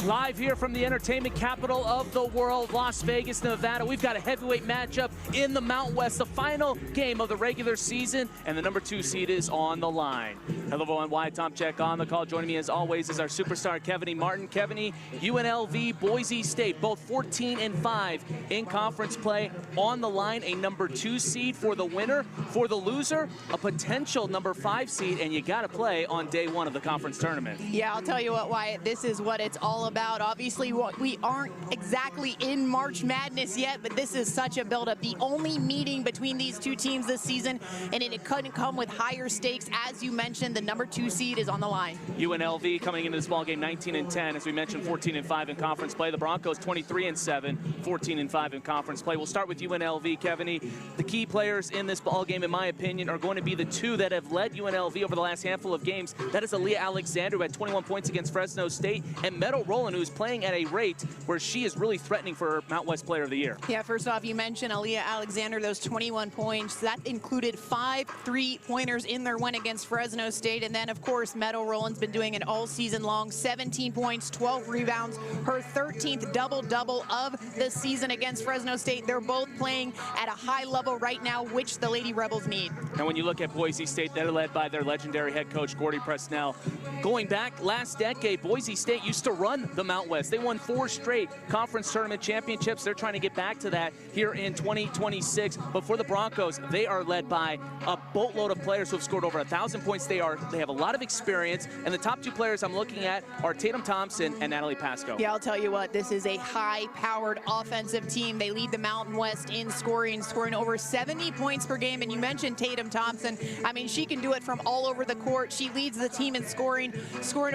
Live here from the entertainment capital of the world, Las Vegas, Nevada. We've got a heavyweight matchup in the Mountain West, the final game of the regular season, and the #2 seed is on the line. Hello everyone, Wyatt Tomczyk on the call. Joining me as always is our superstar Kevin Martin. Kevin, UNLV, Boise State, both 14-5 in conference play. On the line, a #2 seed for the winner. For the loser, a potential #5 seed, and you got to play on day one of the conference tournament. Yeah, I'll tell you what, Wyatt, this is what it's all about. Obviously, we aren't exactly in March Madness yet, but this is such a buildup. The only meeting between these two teams this season, and it couldn't come with higher stakes. As you mentioned, the #2 seed is on the line. UNLV coming into this ballgame 19-10, as we mentioned, 14-5 in conference play. The Broncos 23-7, 14-5 in conference play. We'll start with UNLV, Kevin. The key players in this ballgame, in my opinion, are going to be the two that have led UNLV over the last handful of games. That is Aaliyah Alexander, who had 21 points against Fresno State, and Meadow Rowland, who is playing at a rate where she is really threatening for Mountain West Player of the Year. Yeah, first off, you mentioned Aaliyah Alexander, those 21 points. That included 5 3-pointers in their win against Fresno State. And then, of course, Meadow Rowland's been doing it all season long. 17 points, 12 rebounds, her 13th double-double of the season against Fresno State. They're both playing at a high level right now, which the Lady Rebels need. And when you look at Boise State, they're led by their legendary head coach, Gordy Presnell. Going back last decade, Boise State used to run the Mountain West. They won 4 straight conference tournament championships. They're trying to get back to that here in 2026. But for the Broncos, they are led by a boatload of players who have scored over 1,000 points. They have a lot of experience, and the top 2 players I'm looking at are Tatum Thompson and Natalie Pasco. Yeah, I'll tell you what, this is a high-powered offensive team. They lead the Mountain West in scoring over 70 points per game. And you mentioned Tatum Thompson. I mean, she can do it from all over the court. She leads the team in scoring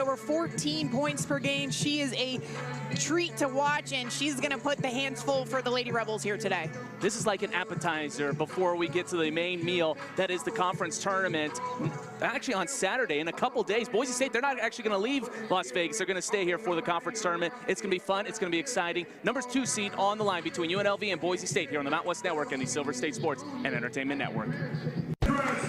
over 14 points per game. She is a treat to watch, and she's going to put the hands full for the Lady Rebels here today. This is like an appetizer before we get to the main meal. That is the conference tournament. Actually, on Saturday, in a couple days, Boise State, they're not actually going to leave Las Vegas. They're going to stay here for the conference tournament. It's going to be fun. It's going to be exciting. #2 seed on the line between UNLV and Boise State here on the Mountain West Network and the Silver State Sports and Entertainment Network.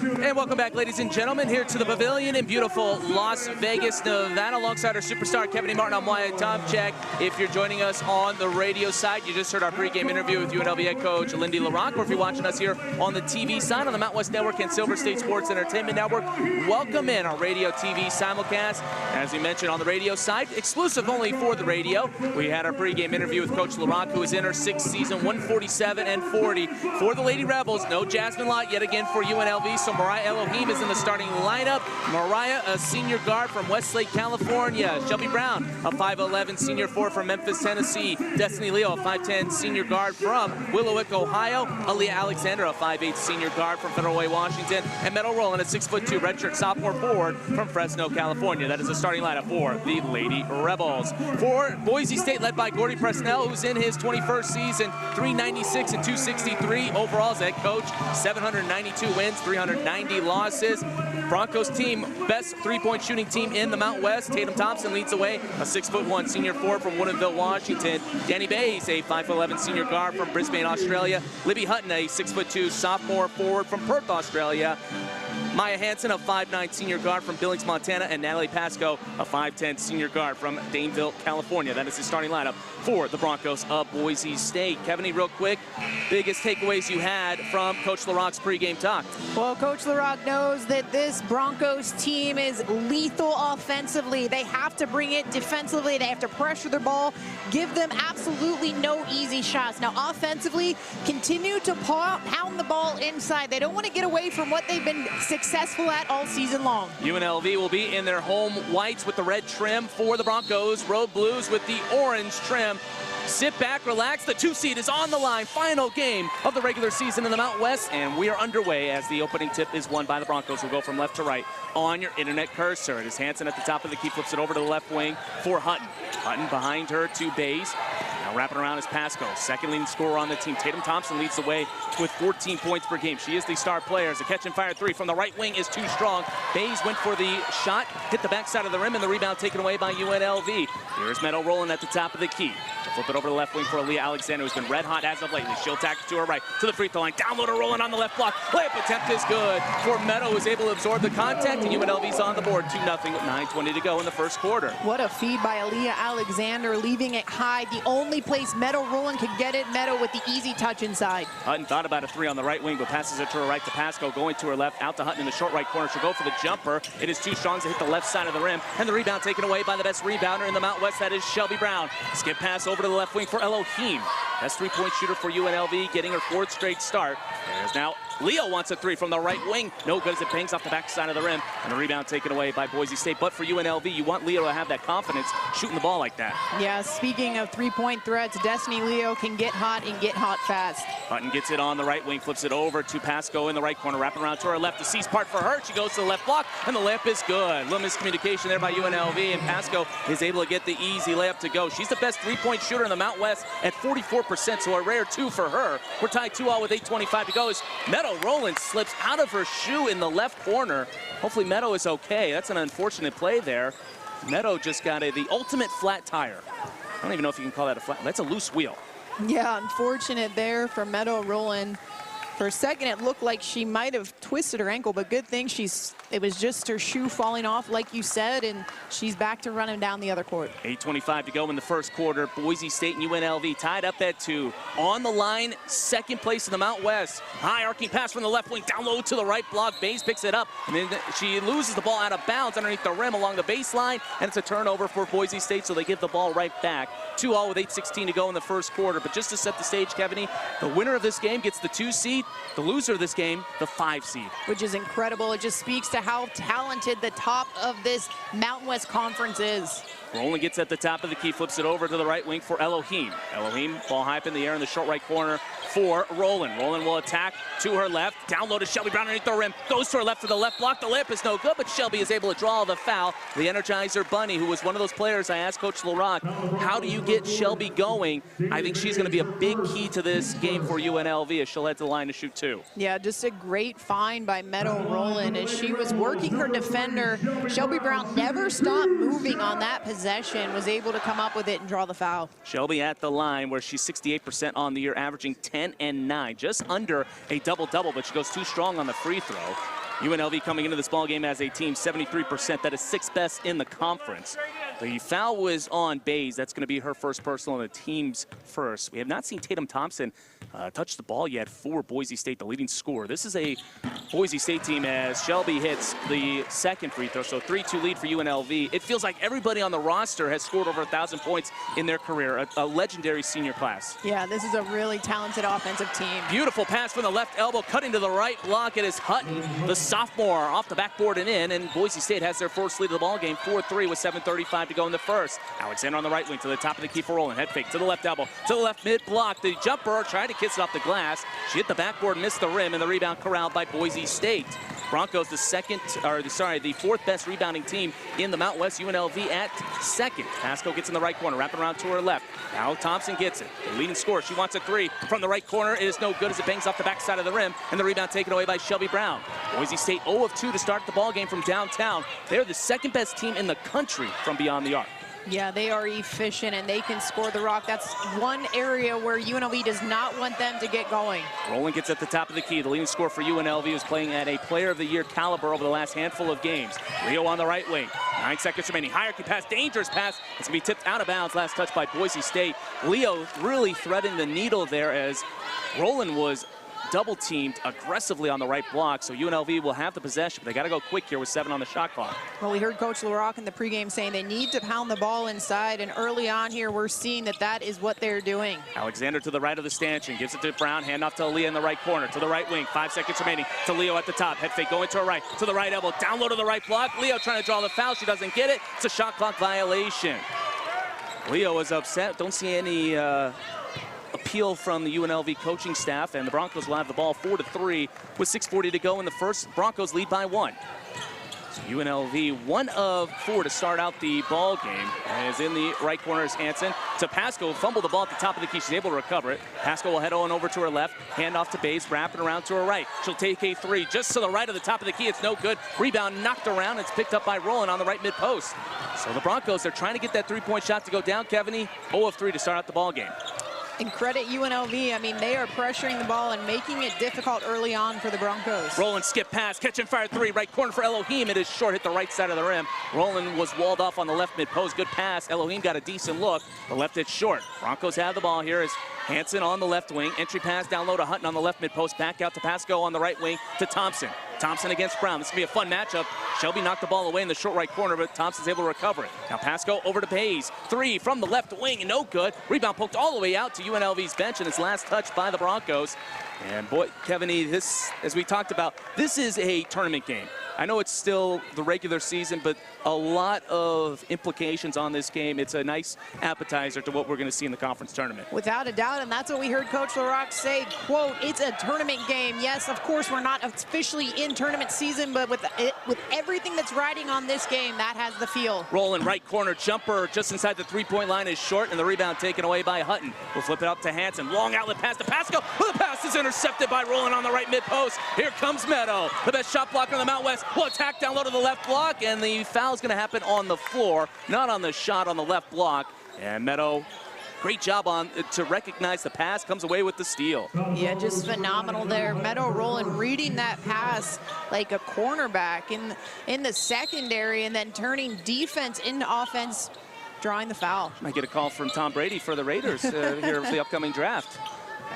And welcome back, ladies and gentlemen, here to the Pavilion in beautiful Las Vegas, Nevada, alongside our superstar Kevin Martin. I'm Wyatt Tomczyk. If you're joining us on the radio side, you just heard our pregame interview with UNLV head coach Lindy LaRocque, or if you're watching us here on the TV side on the Mountain West Network and Silver State Sports Entertainment Network, welcome in our radio TV simulcast. As we mentioned on the radio side, exclusive only for the radio, we had our pregame interview with Coach LaRocque, who is in her 6th season, 147-40 for the Lady Rebels. No Jasmine Lott yet again for UNLV, so Mariah Elohim is in the starting lineup. Mariah, a senior guard from Westlake, California. Shelby Brown, a 5'11 senior forward from Memphis, Tennessee. Destiny Leo, a 5'10 senior guard from Willowick, Ohio. Aaliyah Alexander, a 5'8 senior guard from Federal Way, Washington. And Meadow Rowland, a 6'2 redshirt sophomore forward from Fresno, California. That is the starting lineup for the Lady Rebels. For Boise State, led by Gordy Presnell, who's in his 21st season, 396 and 263 overall as head coach, 792 wins, 390 losses. Broncos team, best 3-point shooting team in the Mountain West. Tatum Thompson leads the way, a 6'1 senior forward from Woodinville, Washington. Danny Bays, a 5'11 senior guard from Brisbane, Australia. Libby Hutton, a 6'2 sophomore forward from Perth, Australia. Maya Hansen, a 5'9 senior guard from Billings, Montana, and Natalie Pasco, a 5'10 senior guard from Daneville, California. That is the starting lineup for the Broncos of Boise State. Kevin, real quick, biggest takeaways you had from Coach LaRocque's pregame talk? Well, Coach LaRocque knows that this Broncos team is lethal offensively. They have to bring it defensively. They have to pressure the ball, give them absolutely no easy shots. Now, offensively, continue to pound the ball inside. They don't want to get away from what they've been successful at all season long. UNLV will be in their home whites with the red trim for the Broncos. Road Blues with the orange trim. Sit back, relax. The 2 seed is on the line. Final game of the regular season in the Mountain West, and we are underway as the opening tip is won by the Broncos. We'll go from left to right on your internet cursor. It is Hansen at the top of the key, flips it over to the left wing for Hutton. Hutton behind her to Bays. Now wrapping around is Pasco, second leading scorer on the team. Tatum Thompson leads the way with 14 points per game. She is the star player. The catch and fire 3 from the right wing is too strong. Bays went for the shot, hit the backside of the rim, and the rebound taken away by UNLV. Here's Meadow Rowland at the top of the key. She'll flip it over to the left wing for Aaliyah Alexander, who's been red hot as of lately. She'll tack it to her right, to the free throw line. Down low to Rowland on the left block. Layup attempt is good for Meadow, who's able to absorb the contact, and UNLV's on the board. 2-0 with 9:20 to go in the first quarter. What a feed by Aaliyah Alexander, leaving it high. The only place Meadow Rowland could get it. Meadow with the easy touch inside. Hutton thought about a three on the right wing, but passes it to her right to Pasco. Going to her left, out to Hutton in the short right corner. She'll go for the jumper. It is too strong to hit the left side of the rim, and the rebound taken away by the best rebounder in the Mount West. That is Shelby Brown. Skip pass over to the left wing for Elohim. Best three-point shooter for UNLV, getting her 4th straight start. There's now Leo wants a three from the right wing. No good as it bangs off the backside of the rim, and the rebound taken away by Boise State. But for UNLV, you want Leo to have that confidence shooting the ball like that. Yeah, speaking of three-point threats, Destiny Leo can get hot and get hot fast. Hutton gets it on the right wing, flips it over to Pasco in the right corner, wrapping around to her left. The C's part for her. She goes to the left block, and the layup is good. Little miscommunication there by UNLV, and Pasco is able to get the easy layup to go. She's the best three-point shooter in the Mount West at 44%, so a rare 2 for her. We're tied 2-all with 8:25 to go as Meadow Rowland slips out of her shoe in the left corner. Hopefully Meadow is okay. That's an unfortunate play there. Meadow just got the ultimate flat tire. I don't even know if you can call that a flat. That's a loose wheel. Yeah, unfortunate there for Meadow Rowland. For a second, it looked like she might have twisted her ankle, but good thing it was just her shoe falling off, like you said, and she's back to running down the other court. 8:25 to go in the first quarter. Boise State and UNLV tied up at 2. On the line, 2nd place in the Mount West. High arcing pass from the left wing, down low to the right block. Bays picks it up, and then she loses the ball out of bounds underneath the rim along the baseline, and it's a turnover for Boise State, so they give the ball right back. 2-all with 8:16 to go in the first quarter. But just to set the stage, Kevin, the winner of this game gets the 2 seed. The loser of this game, the 5 seed. Which is incredible. It just speaks to how talented the top of this Mountain West Conference is. Rowland gets at the top of the key, flips it over to the right wing for Elohim. Elohim, ball high up in the air in the short right corner for Rowland. Rowland will attack to her left. Down low to Shelby Brown underneath the rim. Goes to her left for the left block. The layup is no good, but Shelby is able to draw the foul. The Energizer Bunny, who was one of those players I asked Coach LaRock, how do you get Shelby going? I think she's going to be a big key to this game for UNLV as she'll head to the line to shoot 2. Yeah, just a great find by Meadow Rowland as she was working her defender. Shelby Brown never stopped moving on that possession, was able to come up with it and draw the foul. Shelby at the line where she's 68% on the year, averaging 10 and 9, just under a double-double, but she goes too strong on the free throw. UNLV coming into this ball game as a team, 73%. That is 6th best in the conference. The foul was on Bays. That's going to be her first personal and the team's first. We have not seen Tatum Thompson touch the ball yet for Boise State, the leading scorer. This is a Boise State team as Shelby hits the 2nd free throw, so 3-2 lead for UNLV. It feels like everybody on the roster has scored over 1,000 points in their career, a legendary senior class. Yeah, this is a really talented offensive team. Beautiful pass from the left elbow, cutting to the right block. It is Hutton, the sophomore, off the backboard and in, and Boise State has their first lead of the ball game, 4-3 with 7:35 to go in the first. Alexander on the right wing to the top of the key for Rowland. Head fake to the left elbow, to the left mid block. The jumper tried to kiss it off the glass. She hit the backboard, missed the rim, and the rebound corralled by Boise State. Broncos the 4th best rebounding team in the Mount West. UNLV at 2nd. Pasco gets in the right corner, wrapping around to her left. Now Thompson gets it. The leading scorer, she wants a 3 from the right corner. It is no good as it bangs off the backside of the rim, and the rebound taken away by Shelby Brown. Boise State 0 of 2 to start the ball game from downtown. They're the 2nd best team in the country from beyond the arc. Yeah, they are efficient and they can score the rock. That's one area where UNLV does not want them to get going. Rowland gets at the top of the key. The leading scorer for UNLV is playing at a player of the year caliber over the last handful of games. Leo on the right wing. 9 seconds remaining. Hierarchy pass, dangerous pass. It's going to be tipped out of bounds. Last touch by Boise State. Leo really threading the needle there as Rowland was double teamed aggressively on the right block, so UNLV will have the possession, but they got to go quick here with 7 on the shot clock. Well, we heard Coach LaRock in the pregame saying they need to pound the ball inside, and early on here we're seeing that is what they're doing. Alexander to the right of the stanchion, gives it to Brown, handoff to Aaliyah in the right corner, to the right wing, 5 seconds remaining, to Leo at the top, head fake going to her right, to the right elbow, down low to the right block, Leo trying to draw the foul, she doesn't get it, it's a shot clock violation. Leo is upset, don't see any appeal from the UNLV coaching staff, and the Broncos will have the ball 4-3 with 6:40 to go in the first. Broncos lead by 1. So UNLV 1 of 4 to start out the ball game. As in the right corner is Hansen to Pasco, fumbled the ball at the top of the key. She's able to recover it. Pasco will head on over to her left, hand off to Bays, wrapping around to her right. She'll take a 3 just to the right of the top of the key. It's no good. Rebound knocked around. It's picked up by Rowland on the right mid post. So the Broncos, they're trying to get that 3-point shot to go down. Kevany, 0 of 3 to start out the ball game. And credit UNLV. I mean, they are pressuring the ball and making it difficult early on for the Broncos. Rowland skip pass, catch and fire 3, right corner for Elohim. It is short, hit the right side of the rim. Rowland was walled off on the left mid post. Good pass. Elohim got a decent look. The left hit short. Broncos have the ball here as Hansen on the left wing. Entry pass down low to Hutton on the left mid post. Back out to Pasco on the right wing to Thompson. Thompson against Brown. This is going to be a fun matchup. Shelby knocked the ball away in the short right corner, but Thompson's able to recover it. Now Pasco over to Bays. 3 from the left wing, no good. Rebound poked all the way out to UNLV's bench, and it's last touch by the Broncos. And boy, Kevany, this, as we talked about, this is a tournament game. I know it's still the regular season, but a lot of implications on this game. It's a nice appetizer to what we're going to see in the conference tournament. Without a doubt, and that's what we heard Coach LaRock say, quote, it's a tournament game. Yes, of course, we're not officially in tournament season, but with everything that's riding on this game, that has the feel. Rowland right corner jumper just inside the 3-point line is short, and the rebound taken away by Hutton. We'll flip it up to Hansen. Long outlet pass to Pasco. The pass is intercepted by Rowland on the right mid post. Here comes Meadow, the best shot blocker in the Mount West. Will attack down low to the left block, and the foul is going to happen on the floor, not on the shot on the left block. And Meadow, great job to recognize the pass, comes away with the steal. Yeah, just phenomenal there. Meadow Rowland reading that pass like a cornerback in the secondary, and then turning defense into offense, drawing the foul. Might get a call from Tom Brady for the Raiders here for the upcoming draft.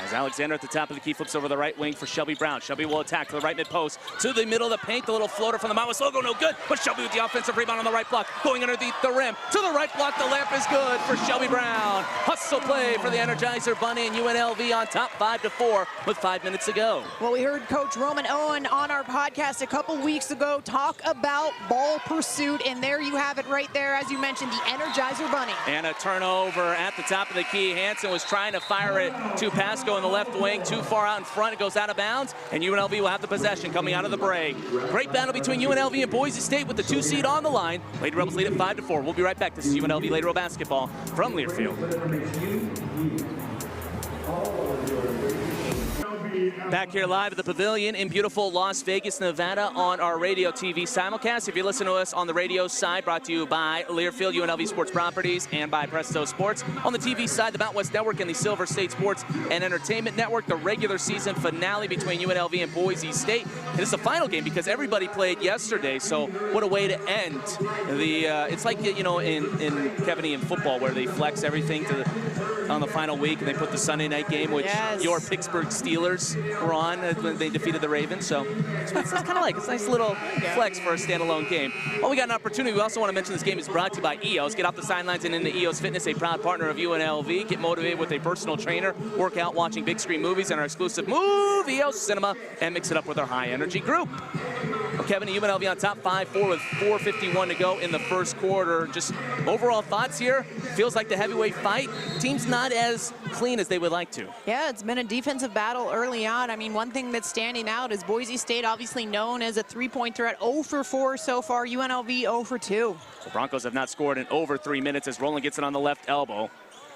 As Alexander at the top of the key flips over the right wing for Shelby Brown. Shelby will attack to the right mid post, to the middle of the paint. The little floater from the Mount West logo, no good. But Shelby with the offensive rebound on the right block, going underneath the rim. To the right block, the layup is good for Shelby Brown. Hustle play for the Energizer Bunny, and UNLV on top 5-4 with 5 minutes to go. Well, we heard Coach Roman Owen on our podcast a couple weeks ago talk about ball pursuit, and there you have it right there, as you mentioned, the Energizer Bunny. And a turnover at the top of the key. Hansen was trying to fire it to Pasco in the left wing, too far out in front. It goes out of bounds, and UNLV will have the possession coming out of the break. Great battle between UNLV and Boise State with the 2 seed on the line. Lady Rebels lead at 5-4. We'll be right back. This is UNLV Lady Rebel basketball from Learfield. Back here live at the Pavilion in beautiful Las Vegas, Nevada on our radio TV simulcast. If you listen to us on the radio side, brought to you by Learfield, UNLV Sports Properties, and by Presto Sports. On the TV side, the Mount West Network and the Silver State Sports and Entertainment Network, the regular season finale between UNLV and Boise State. It is the final game because everybody played yesterday, so what a way to end the, it's like, you know, in Kevany in football where they flex everything on the final week and they put the Sunday night game, which your Pittsburgh Steelers were on when they defeated the Ravens. So it's kind of like, it's a nice little flex for a standalone game. Well, we got an opportunity. We also want to mention this game is brought to you by EOS. Get off the sidelines and into EOS Fitness, a proud partner of UNLV. Get motivated with a personal trainer, work out watching big screen movies and our exclusive Move EOS Cinema, and mix it up with our high energy group. Well, Kevin, UNLV on top 5-4 with 4:51 to go in the first quarter. Just overall thoughts here. Feels like the heavyweight fight. Team's not as clean as they would like to. Yeah, it's been a defensive battle early on. I mean, one thing that's standing out is Boise State, obviously known as a three-point threat, 0 for 4 so far. UNLV 0 for 2. The Broncos have not scored in over 3 minutes as Rowland gets it on the left elbow.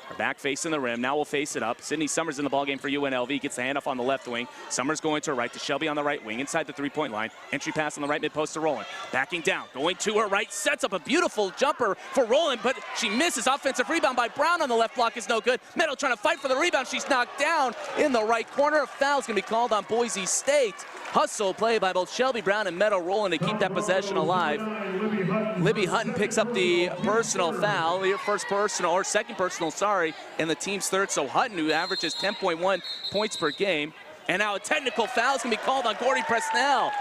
Our back facing the rim. Now we'll face it up. Sydney Summers in the ballgame for UNLV. Gets the handoff on the left wing. Summers going to her right to Shelby on the right wing. Inside the three-point line. Entry pass on the right mid-post to Rowland. Backing down. Going to her right. Sets up a beautiful jumper for Rowland, but she misses. Offensive rebound by Brown on the left block is no good. Meadow trying to fight for the rebound. She's knocked down in the right corner. A foul's going to be called on Boise State. Hustle play by both Shelby Brown and Meadow Rowland to keep that possession alive. Libby Hutton picks up the personal foul, second personal, sorry, and the team's third. So Hutton, who averages 10.1 points per game, and now a technical foul is going to be called on Gordy Presnell.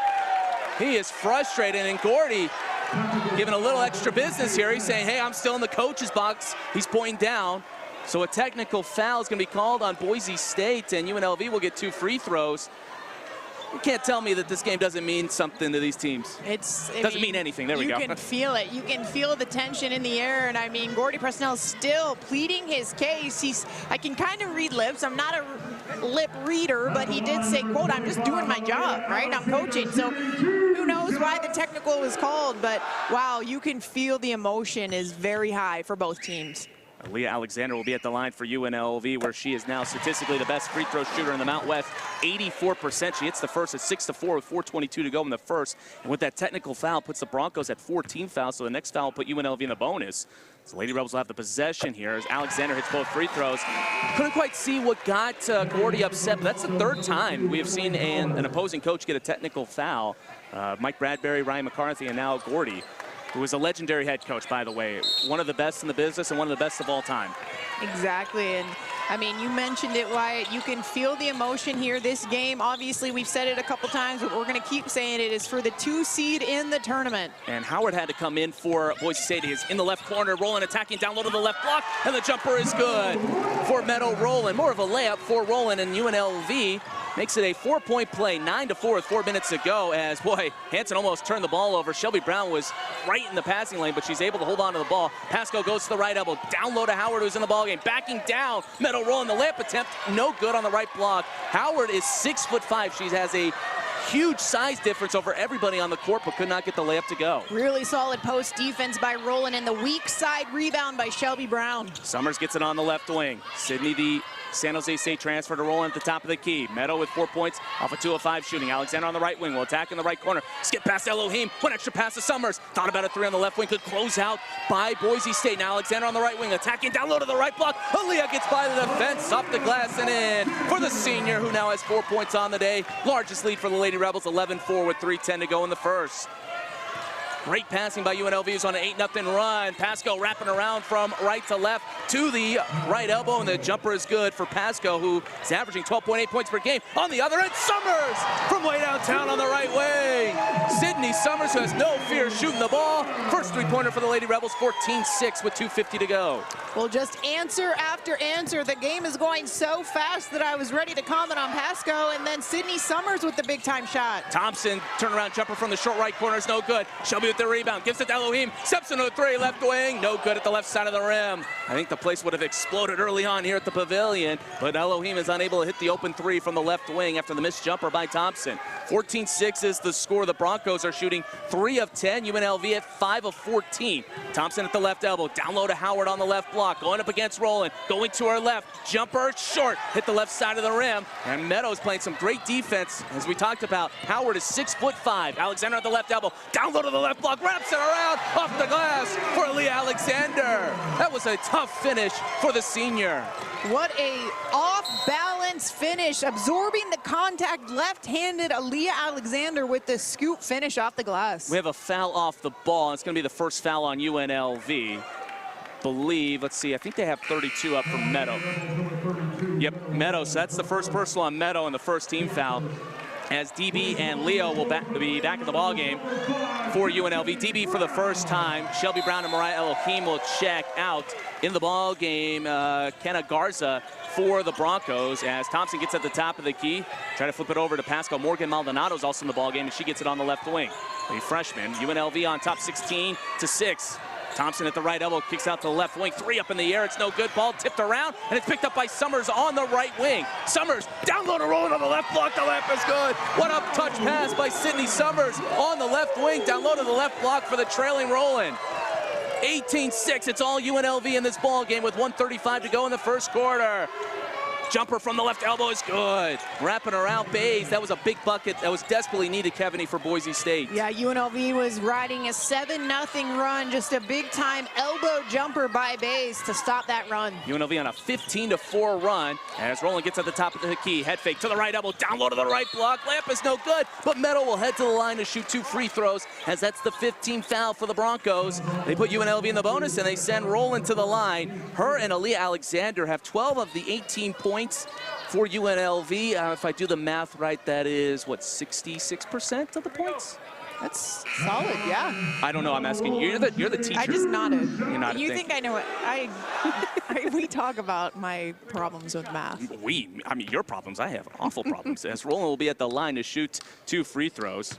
He is frustrated, and Gordy giving a little extra business here. He's saying, hey, I'm still in the coach's box. He's pointing down. So a technical foul is going to be called on Boise State, and UNLV will get 2 free throws. You can't tell me that this game doesn't mean something to these teams. It doesn't mean anything. There we go. You can feel it. You can feel the tension in the air. And I mean, Gordy Presnell still pleading his case. I can kind of read lips. I'm not a lip reader, but he did say, quote, I'm just doing my job, right? I'm coaching. So who knows why the technical was called, but wow, you can feel the emotion is very high for both teams. Leah Alexander will be at the line for UNLV, where she is now statistically the best free throw shooter in the Mount West, 84%. She hits the first at 6-4 with 4:22 to go in the first. And with that technical foul, puts the Broncos at 14 fouls, so the next foul will put UNLV in the bonus. So Lady Rebels will have the possession here as Alexander hits both free throws. Couldn't quite see what got Gordy upset, but that's the third time we have seen an opposing coach get a technical foul. Mike Bradbury, Ryan McCarthy, and now Gordy, who is a legendary head coach, by the way. One of the best in the business and one of the best of all time. Exactly, and I mean, you mentioned it, Wyatt. You can feel the emotion here. This game, obviously, we've said it a couple times, but we're going to keep saying it, is for the 2 seed in the tournament. And Howard had to come in for Boise State. He is in the left corner, Rowland attacking, down low to the left block, and the jumper is good for Meadow Rowland. More of a layup for Rowland, and UNLV makes it a 4-point play, 9-4 with 4 minutes to go, as, boy, Hanson almost turned the ball over. Shelby Brown was right in the passing lane, but she's able to hold on to the ball. Pasco goes to the right elbow, down low to Howard, who's in the ballgame, backing down. Meadow Rowland, the layup attempt, no good on the right block. Howard is 6'5". She has a huge size difference over everybody on the court, but could not get the layup to go. Really solid post defense by Rowland, and the weak side rebound by Shelby Brown. Summers gets it on the left wing. Sydney, the San Jose State transfer to Rowland at the top of the key. Meadow with 4 points off a 2 of 5 shooting. Alexander on the right wing will attack in the right corner. Skip past Elohim. One extra pass to Summers. Thought about a 3 on the left wing. Could close out by Boise State. Now Alexander on the right wing attacking down low to the right block. Aaliyah gets by the defense, off the glass and in for the senior, who now has 4 points on the day. Largest lead for the Lady Rebels, 11-4 with 3:10 to go in the first. Great passing by UNLV, who's on an 8-0 run. Pasco wrapping around from right to left to the right elbow, and the jumper is good for Pasco, who is averaging 12.8 points per game. On the other end, Summers from way downtown on the right wing. Sydney Summers, who has no fear shooting the ball. First 3-pointer for the Lady Rebels, 14-6 with 2:50 to go. Well, just answer after answer. The game is going so fast that I was ready to comment on Pasco, and then Sydney Summers with the big-time shot. Thompson, turnaround jumper from the short right corner is no good. Shelby with the rebound, gives it to Elohim, steps into a 3, left wing, no good at the left side of the rim. I think the place would have exploded early on here at the Pavilion, but Elohim is unable to hit the open 3 from the left wing after the missed jumper by Thompson. 14-6 is the score. The Broncos are shooting 3 of 10, UNLV at 5 of 14. Thompson at the left elbow, down low to Howard on the left block, going up against Rowland, going to her left, jumper short, hit the left side of the rim, and Meadows playing some great defense. As we talked about, Howard is 6'5". Alexander at the left elbow, down low to the left block, wraps it around, off the glass for Leah Alexander. That was a tough finish for the senior. What a off-balance finish, absorbing the contact, left-handed Aaliyah Alexander with the scoop finish off the glass. We have a foul off the ball, and it's going to be the first foul on UNLV. Let's see, I think they have 32 up from Meadow. Yep, Meadow, so that's the first personal on Meadow in the first team foul, as DB and Leo will be back in the ball game for UNLV. DB for the first time. Shelby Brown and Mariah Elohim will check out. In the ball game, Kenna Garza for the Broncos, as Thompson gets at the top of the key. Try to flip it over to Pascal. Morgan Maldonado's also in the ball game, and she gets it on the left wing. The freshman. UNLV on top, 16-6. Thompson at the right elbow, kicks out to the left wing. 3 up in the air, it's no good. Ball tipped around, and it's picked up by Summers on the right wing. Summers down low to Rowland on the left block. The layup is good. What up touch pass by Sydney Summers on the left wing, down low to the left block for the trailing Rowland. 18-6, it's all UNLV in this ball game with 1:35 to go in the first quarter. Jumper from the left elbow is good. Wrapping around Bays. That was a big bucket that was desperately needed, Kevany, for Boise State. Yeah, UNLV was riding a 7-0 run. Just a big-time elbow jumper by Bays to stop that run. UNLV on a 15-4 run as Rowland gets at the top of the key. Head fake to the right elbow, down low to the right block. Layup is no good, but Meadow will head to the line to shoot 2 free throws, as that's the 15th foul for the Broncos. They put UNLV in the bonus, and they send Rowland to the line. Her and Aaliyah Alexander have 12 of the 18 points for UNLV. If I do the math right, that is, what, 66% of the points? That's solid, yeah. I don't know, I'm asking you. You're the teacher. I just nodded. You're not you think I know it. We talk about my problems with math. I mean, your problems. I have awful problems. As Rowland will be at the line to shoot 2 free throws.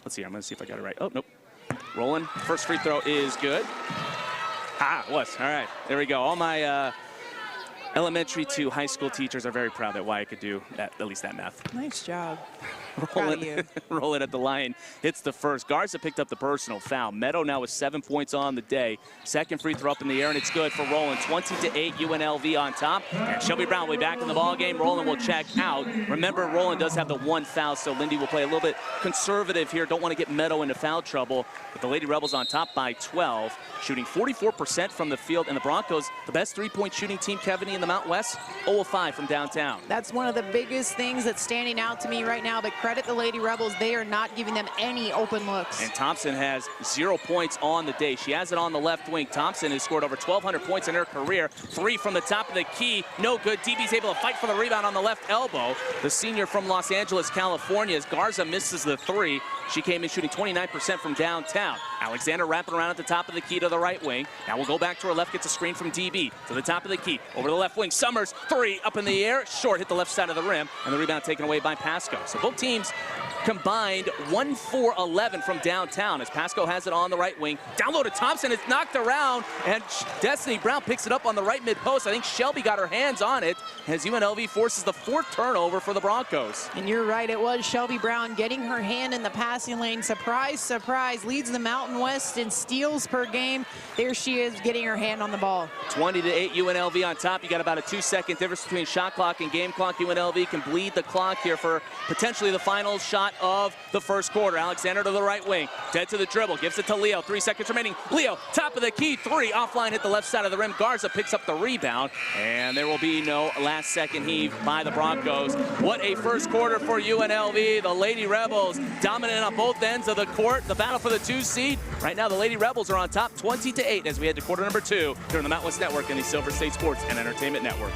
Let's see, I'm gonna see if I got it right. Oh, nope. Rowland, first free throw is good. Ah, it was, all right. There we go. All my Elementary to high school teachers are very proud that Wyatt could do that, at least that math. Nice job. Proud of you. Roll it at the line. Hits the first. Garza picked up the personal foul. Meadow now with 7 points on the day. Second free throw up in the air, and it's good for Roland. 20-8, UNLV on top. And Shelby Brown will be back in the ballgame. Roland will check out. Remember, Roland does have the 1 foul, so Lindy will play a little bit conservative here. Don't want to get Meadow into foul trouble. But the Lady Rebels on top by 12, shooting 44% from the field. And the Broncos, the best three-point shooting team, Kevin, in the Mountain West, 0 of 5 from downtown. That's one of the biggest things that's standing out to me right now, but credit the Lady Rebels. They are not giving them any open looks. And Thompson has 0 points on the day. She has it on the left wing. Thompson has scored over 1,200 points in her career. 3 from the top of the key. No good. DB's able to fight for the rebound on the left elbow. The senior from Los Angeles, California, as Garza misses the 3. She came in shooting 29% from downtown. Alexander wrapping around at the top of the key to the right wing. Now we'll go back to her left, gets a screen from DB to the top of the key. Over the left wing, Summers, 3 up in the air, short, hit the left side of the rim, and the rebound taken away by Pasco. So both teams combined 1-4-11 from downtown as Pasco has it on the right wing. Down low to Thompson, it's knocked around, and Destiny Brown picks it up on the right mid post. I think Shelby got her hands on it as UNLV forces the 4th turnover for the Broncos. And you're right, it was Shelby Brown getting her hand in the passing lane. Surprise, surprise, leads the Mountain West in steals per game. There she is getting her hand on the ball. 20-8 UNLV on top. You got about a 2-second difference between shot clock and game clock. UNLV can bleed the clock here for potentially the final shot of the first quarter. Alexander to the right wing, dead to the dribble, gives it to Leo. 3 seconds remaining. Leo, top of the key, 3 offline, hit the left side of the rim. Garza picks up the rebound, and there will be no last-second heave by the Broncos. What a first quarter for UNLV. The Lady Rebels dominant on both ends of the court. The battle for the 2 seed. Right now, the Lady Rebels are on top, 20-8, as we head to quarter number 2 here on the Mountain West Network and the Silver State Sports and Entertainment Network.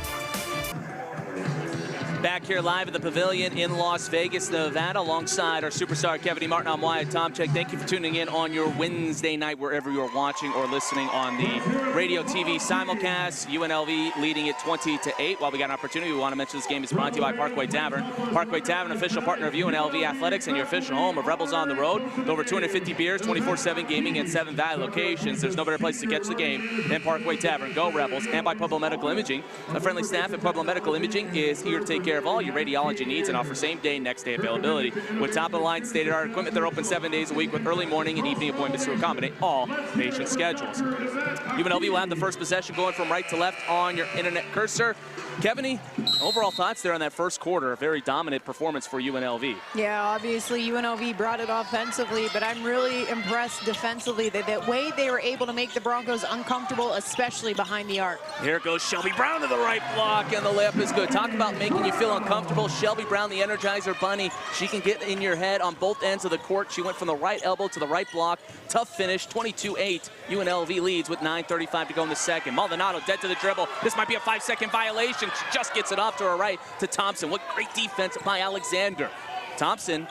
Back here live at the Pavilion in Las Vegas, Nevada, alongside our superstar Kevin Martin. I'm Wyatt Tomczyk. Thank you for tuning in on your Wednesday night, wherever you're watching or listening on the radio TV simulcast. UNLV leading it 20-8. While we got an opportunity, we want to mention this game is brought to you by Parkway Tavern. Parkway Tavern, official partner of UNLV Athletics and your official home of Rebels on the Road. With over 250 beers, 24/7 gaming, and 7 valid locations. There's no better place to catch the game than Parkway Tavern. Go Rebels. And by Pueblo Medical Imaging. A friendly staff at Pueblo Medical Imaging is here to take care of all your radiology needs and offer same-day, next-day availability. With top-of-the-line, state-of-the-art equipment, they're open 7 days a week with early morning and evening appointments to accommodate all patient schedules. UNLV will have the first possession going from right to left on your internet cursor. Kevin, overall thoughts there on that first quarter? A very dominant performance for UNLV. Yeah, obviously UNLV brought it offensively, but I'm really impressed defensively that the way they were able to make the Broncos uncomfortable, especially behind the arc. Here goes Shelby Brown to the right block, and the layup is good. Talk about making you feel uncomfortable. Shelby Brown, the Energizer Bunny. She can get in your head on both ends of the court. She went from the right elbow to the right block. Tough finish, 22-8. UNLV leads with 9:35 to go in the second. Maldonado dead to the dribble. This might be a 5-second violation. She just gets it off to her right to Thompson. What great defense by Alexander. Thompson,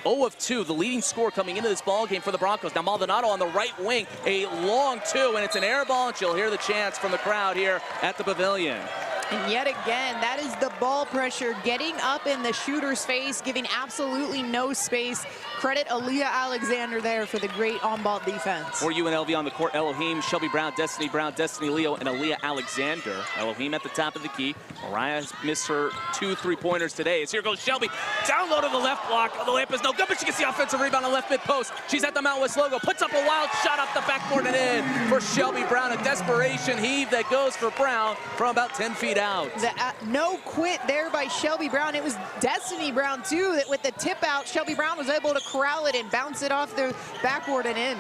0 of 2, the leading scorer coming into this ball game for the Broncos. Now Maldonado on the right wing, a long 2, and it's an air ball, and she'll hear the chants from the crowd here at the Pavilion. And yet again, that is the ball pressure, getting up in the shooter's face, giving absolutely no space. Credit Aaliyah Alexander there for the great on-ball defense. For UNLV on the court, Elohim, Shelby Brown, Destiny Leo, and Aaliyah Alexander. Elohim at the top of the key. Mariah has missed her 2 3-pointers today. As here goes Shelby, down low to the left block. The layup is no good, but she gets the offensive rebound on the left mid-post. She's at the Mountain West logo, puts up a wild shot off the backboard and in for Shelby Brown. A desperation heave that goes for Brown from about 10 feet out. No quit there by Shelby Brown. It was Destiny Brown, too, that with the tip out, Shelby Brown was able to corral it and bounce it off the backboard and in.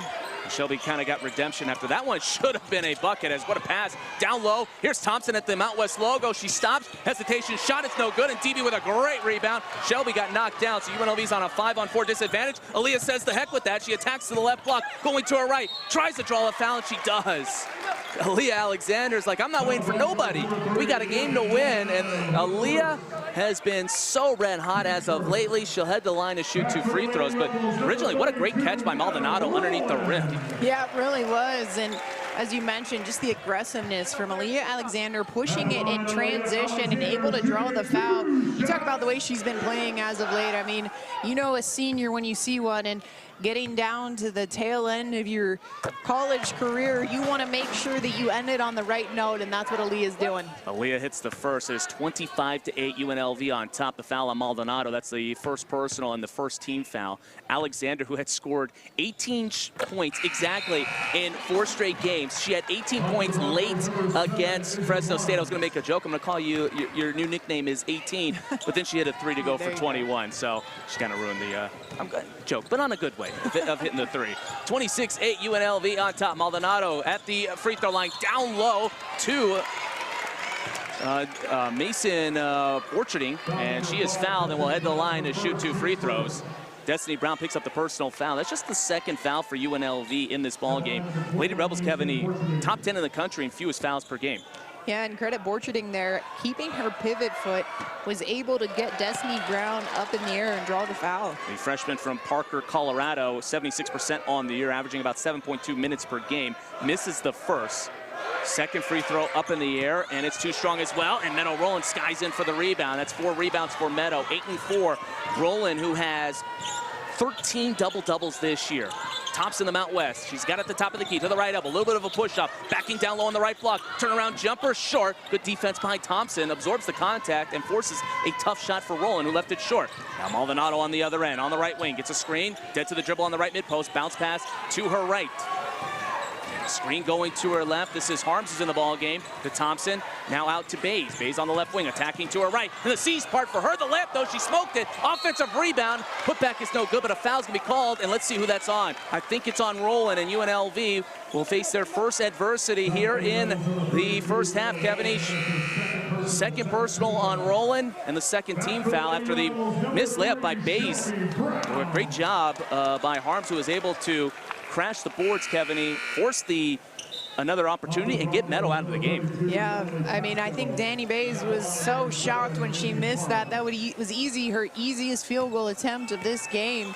Shelby kind of got redemption after that one. Should have been a bucket. As what a pass down low. Here's Thompson at the Mount West logo. She stops, hesitation, shot, it's no good, and DB with a great rebound. Shelby got knocked down, so UNLV's on a 5-on-4 disadvantage. Aaliyah says the heck with that. She attacks to the left block, going to her right, tries to draw a foul, and she does. Aaliyah Alexander's like, I'm not waiting for nobody. We got a game to win, and Aaliyah has been so red hot as of lately. She'll head the line to shoot 2 free throws, but originally, what a great catch by Maldonado underneath the rim. Yeah, it really was, and as you mentioned, just the aggressiveness from Aaliyah Alexander, pushing it in transition and able to draw the foul. You talk about the way she's been playing as of late. I mean, you know a senior when you see one, and getting down to the tail end of your college career, you want to make sure that you end it on the right note, and that's what Aaliyah's doing. Aaliyah hits the first. There's 25-8 UNLV on top. The foul on Maldonado. That's the first personal and the first team foul. Alexander, who had scored 18 points exactly in 4 straight games. She had 18 points late against Fresno State. I was going to make a joke. I'm going to call you, your new nickname is 18, but then she hit a 3 to go for 21. So she kind of ruined the joke, but on a good way of hitting the 3. 26-8 UNLV on top. Maldonado at the free throw line, down low to Mason Borcherding, and she is fouled and will head to the line to shoot 2 free throws. Destiny Brown picks up the personal foul. That's just the 2nd foul for UNLV in this ball game. Lady Rebels, Kevin, top 10 in the country in fewest fouls per game. Yeah, and credit Borcherding there, keeping her pivot foot, was able to get Destiny Brown up in the air and draw the foul. The freshman from Parker, Colorado, 76% on the year, averaging about 7.2 minutes per game, misses the first. 2nd free throw up in the air, and it's too strong as well. And Meadow Rowland skies in for the rebound. That's 4 rebounds for Meadow, 8 and 4. Rowland, who has 13 double-doubles this year. Thompson, the Mount West. She's got at the top of the key to the right elbow. A little bit of a push-up. Backing down low on the right block. Turnaround jumper, short. Good defense by Thompson. Absorbs the contact and forces a tough shot for Rowland, who left it short. Now Maldonado on the other end, on the right wing. Gets a screen. Dead to the dribble on the right mid-post. Bounce pass to her right. Screen going to her left. This is Harms who's in the ball game. To Thompson. Now out to Bays. Bays on the left wing, attacking to her right. And the C's part for her. The layup, though, she smoked it. Offensive rebound. Putback is no good, but a foul's going to be called. And let's see who that's on. I think it's on Rowland, and UNLV will face their first adversity here in the first half. Kevin, 2nd personal on Rowland, and the 2nd team foul after the missed layup by Bays. A great job by Harms, who was able to crash the boards, Kevin, force another opportunity and get Meadow out of the game. Yeah, I mean, I think Danny Bays was so shocked when she missed that. That was easy, her easiest field goal attempt of this game.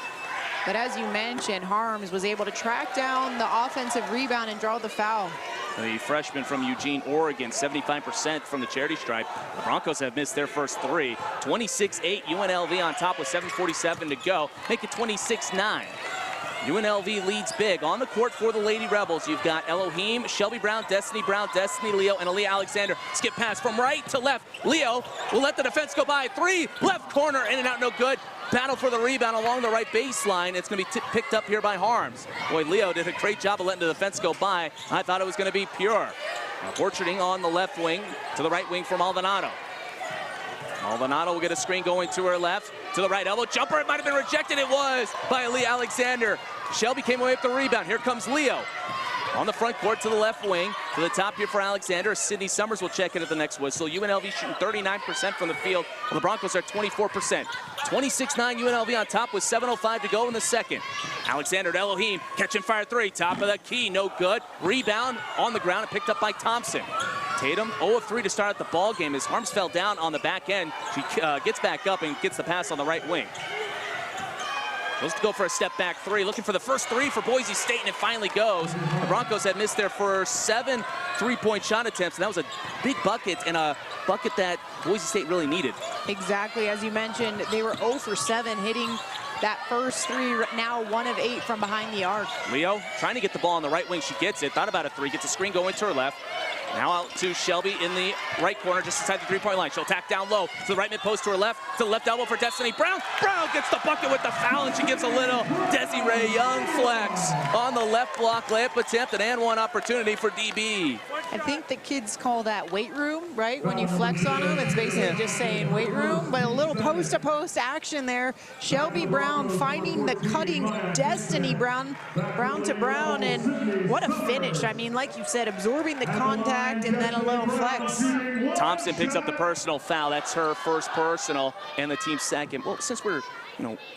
But as you mentioned, Harms was able to track down the offensive rebound and draw the foul. The freshman from Eugene, Oregon, 75% from the charity stripe. The Broncos have missed their first 3. 26-8, UNLV on top with 7:47 to go. Make it 26-9. UNLV leads big on the court for the Lady Rebels. You've got Elohim, Shelby Brown, Destiny Leo, and Aaliyah Alexander. Skip pass from right to left. Leo will let the defense go by. 3, left corner, in and out, no good. Battle for the rebound along the right baseline. It's going to be picked up here by Harms. Boy, Leo did a great job of letting the defense go by. I thought it was going to be pure. Now, Borcherding on the left wing to the right wing for Maldonado. Maldonado will get a screen going to her left. To the right elbow. Jumper, it might have been rejected. It was by Aaliyah Alexander. Shelby came away with the rebound. Here comes Leo. On the front court to the left wing. To the top here for Alexander. Sydney Summers will check in at the next whistle. UNLV shooting 39% from the field. Well, the Broncos are at 24%. 26-9 UNLV on top with 7:05 to go in the 2nd. Alexander to Elohim. Catch and fire 3. Top of the key. No good. Rebound on the ground and picked up by Thompson. Tatum 0 of 3 to start at the ball game as Harms fell down on the back end. She gets back up and gets the pass on the right wing. Goes to go for a step back 3, looking for the first 3 for Boise State, and it finally goes. The Broncos had missed their first 7 3-point shot attempts, and that was a big bucket, and a bucket that Boise State really needed. Exactly, as you mentioned, they were 0 for 7 hitting that first 3, now 1 of 8 from behind the arc. Leo trying to get the ball on the right wing. She gets it, thought about a 3, gets a screen going to her left. Now out to Shelby in the right corner, just inside the 3-point line. She'll attack down low to the right mid-post to her left, to the left elbow for Destiny Brown. Brown gets the bucket with the foul, and she gives a little Desiree Young flex on the left block layup attempt, and one opportunity for DB. I think the kids call that weight room, right? When you flex on them, it's basically just saying weight room, but a little post-to-post action there. Shelby Brown finding the cutting Destiny Brown, Brown to Brown, and what a finish. I mean, like you said, absorbing the contact and then a little flex. Thompson picks up the personal foul. That's her first personal and the team's 2nd. Well, since we're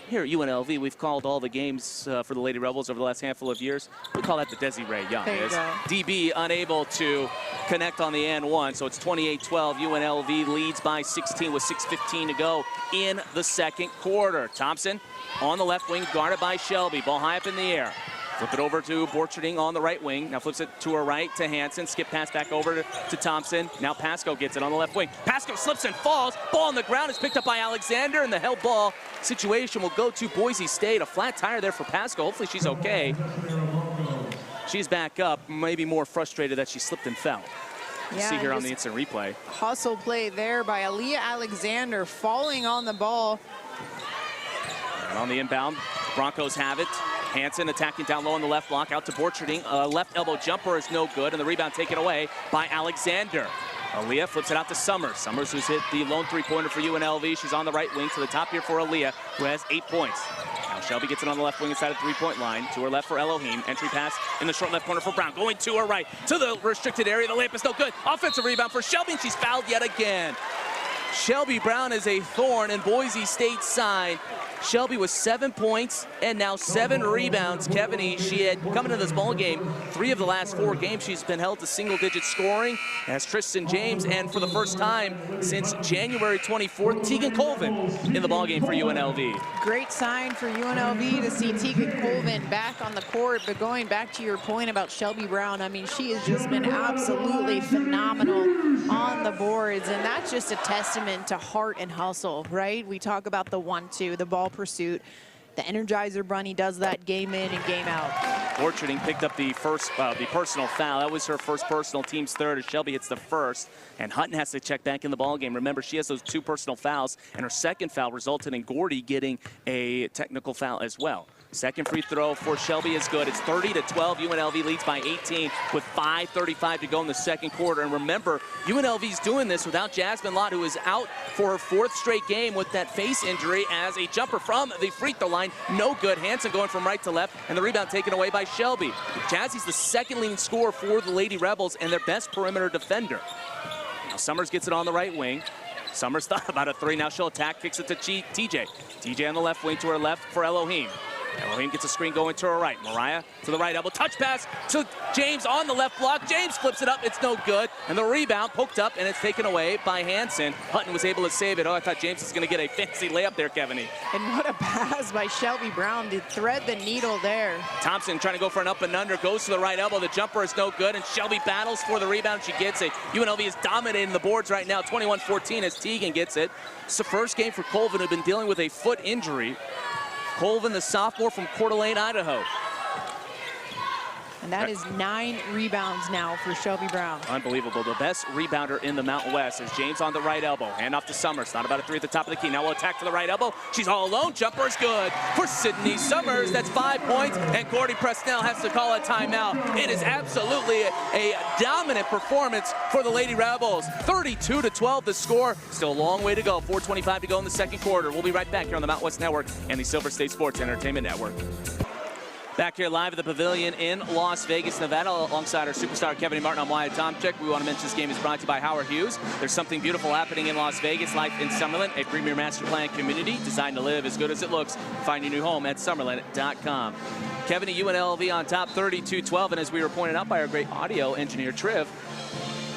here at UNLV, we've called all the games for the Lady Rebels over the last handful of years. We call that the Desiree Young. There you go. DB unable to connect on the and 1, so it's 28-12. UNLV leads by 16 with 6:15 to go in the 2nd quarter. Thompson on the left wing, guarded by Shelby. Ball high up in the air. Flip it over to Borcherding on the right wing. Now flips it to her right to Hansen. Skip pass back over to Thompson. Now Pasco gets it on the left wing. Pasco slips and falls. Ball on the ground is picked up by Alexander, and the held ball situation will go to Boise State. A flat tire there for Pasco. Hopefully she's okay. She's back up, maybe more frustrated that she slipped and fell. Yeah, see here on the instant replay. Hustle play there by Aaliyah Alexander, falling on the ball. And on the inbound, Broncos have it. Hansen attacking down low on the left block, out to Borcherding. Left elbow jumper is no good, and the rebound taken away by Alexander. Aaliyah flips it out to Summers. Summers, who's hit the lone three-pointer for UNLV. She's on the right wing to the top here for Aaliyah, who has 8 points. Now Shelby gets it on the left wing inside of the three-point line. To her left for Elohim. Entry pass in the short left corner for Brown. Going to her right to the restricted area. The layup is no good. Offensive rebound for Shelby, and she's fouled yet again. Shelby Brown is a thorn in Boise State's side. Shelby with 7 points and now 7 rebounds. Kevin, she had come into this ball game 3 of the last 4 games. She's been held to single-digit scoring as Tristan James, and for the first time since January 24th, Tegan Colvin in the ball game for UNLV. Great sign for UNLV to see Tegan Colvin back on the court. But going back to your point about Shelby Brown, I mean, she has just been absolutely phenomenal on the boards, and that's just a testament to heart and hustle, right? We talk about the 1-2, the ball pursuit. The Energizer Bunny does that game in and game out. Borcherding picked up the first, the personal foul. That was her first personal, team's third, as Shelby hits the first. And Hutton has to check back in the ball game. Remember, she has those 2 personal fouls, and her second foul resulted in Gordy getting a technical foul as well. Second free throw for Shelby is good. It's 30-12. UNLV leads by 18 with 5:35 to go in the second quarter. And remember, UNLV's doing this without Jasmine Lott, who is out for her 4th straight game with that face injury, as a jumper from the free throw line. No good. Hansen going from right to left, and the rebound taken away by Shelby. Jazzy's the second leading scorer for the Lady Rebels and their best perimeter defender. Now Summers gets it on the right wing. Summers thought about a 3. Now she'll attack, kicks it to TJ. TJ on the left wing to her left for Elohim. Elohim gets a screen going to her right. Mariah to the right elbow. Touch pass to James on the left block. James flips it up. It's no good. And the rebound poked up, and it's taken away by Hansen. Hutton was able to save it. Oh, I thought James was going to get a fancy layup there, Kevin. And what a pass by Shelby Brown to thread the needle there. Thompson trying to go for an up and under. Goes to the right elbow. The jumper is no good, and Shelby battles for the rebound. She gets it. UNLV is dominating the boards right now. 21-14 as Tegan gets it. It's the first game for Colvin, who'd been dealing with a foot injury. Colvin, the sophomore from Coeur d'Alene, Idaho. And that is 9 rebounds now for Shelby Brown. Unbelievable. The best rebounder in the Mountain West is James on the right elbow. Hand off to Summers. Not about a 3 at the top of the key. Now we'll attack to the right elbow. She's all alone. Jumper is good for Sydney Summers. That's 5 points. And Gordy Presnell has to call a timeout. It is absolutely a dominant performance for the Lady Rebels. 32-12 the score. Still a long way to go. 4:25 to go in the second quarter. We'll be right back here on the Mountain West Network and the Silver State Sports Entertainment Network. Back here live at the Pavilion in Las Vegas, Nevada, alongside our superstar Kevin Martin. I'm Wyatt Tomczyk. We want to mention this game is brought to you by Howard Hughes. There's something beautiful happening in Las Vegas, life in Summerlin, a premier master plan community designed to live as good as it looks. Find your new home at Summerlin.com. Kevin, UNLV on top 32-12, and as we were pointed out by our great audio engineer, Triv,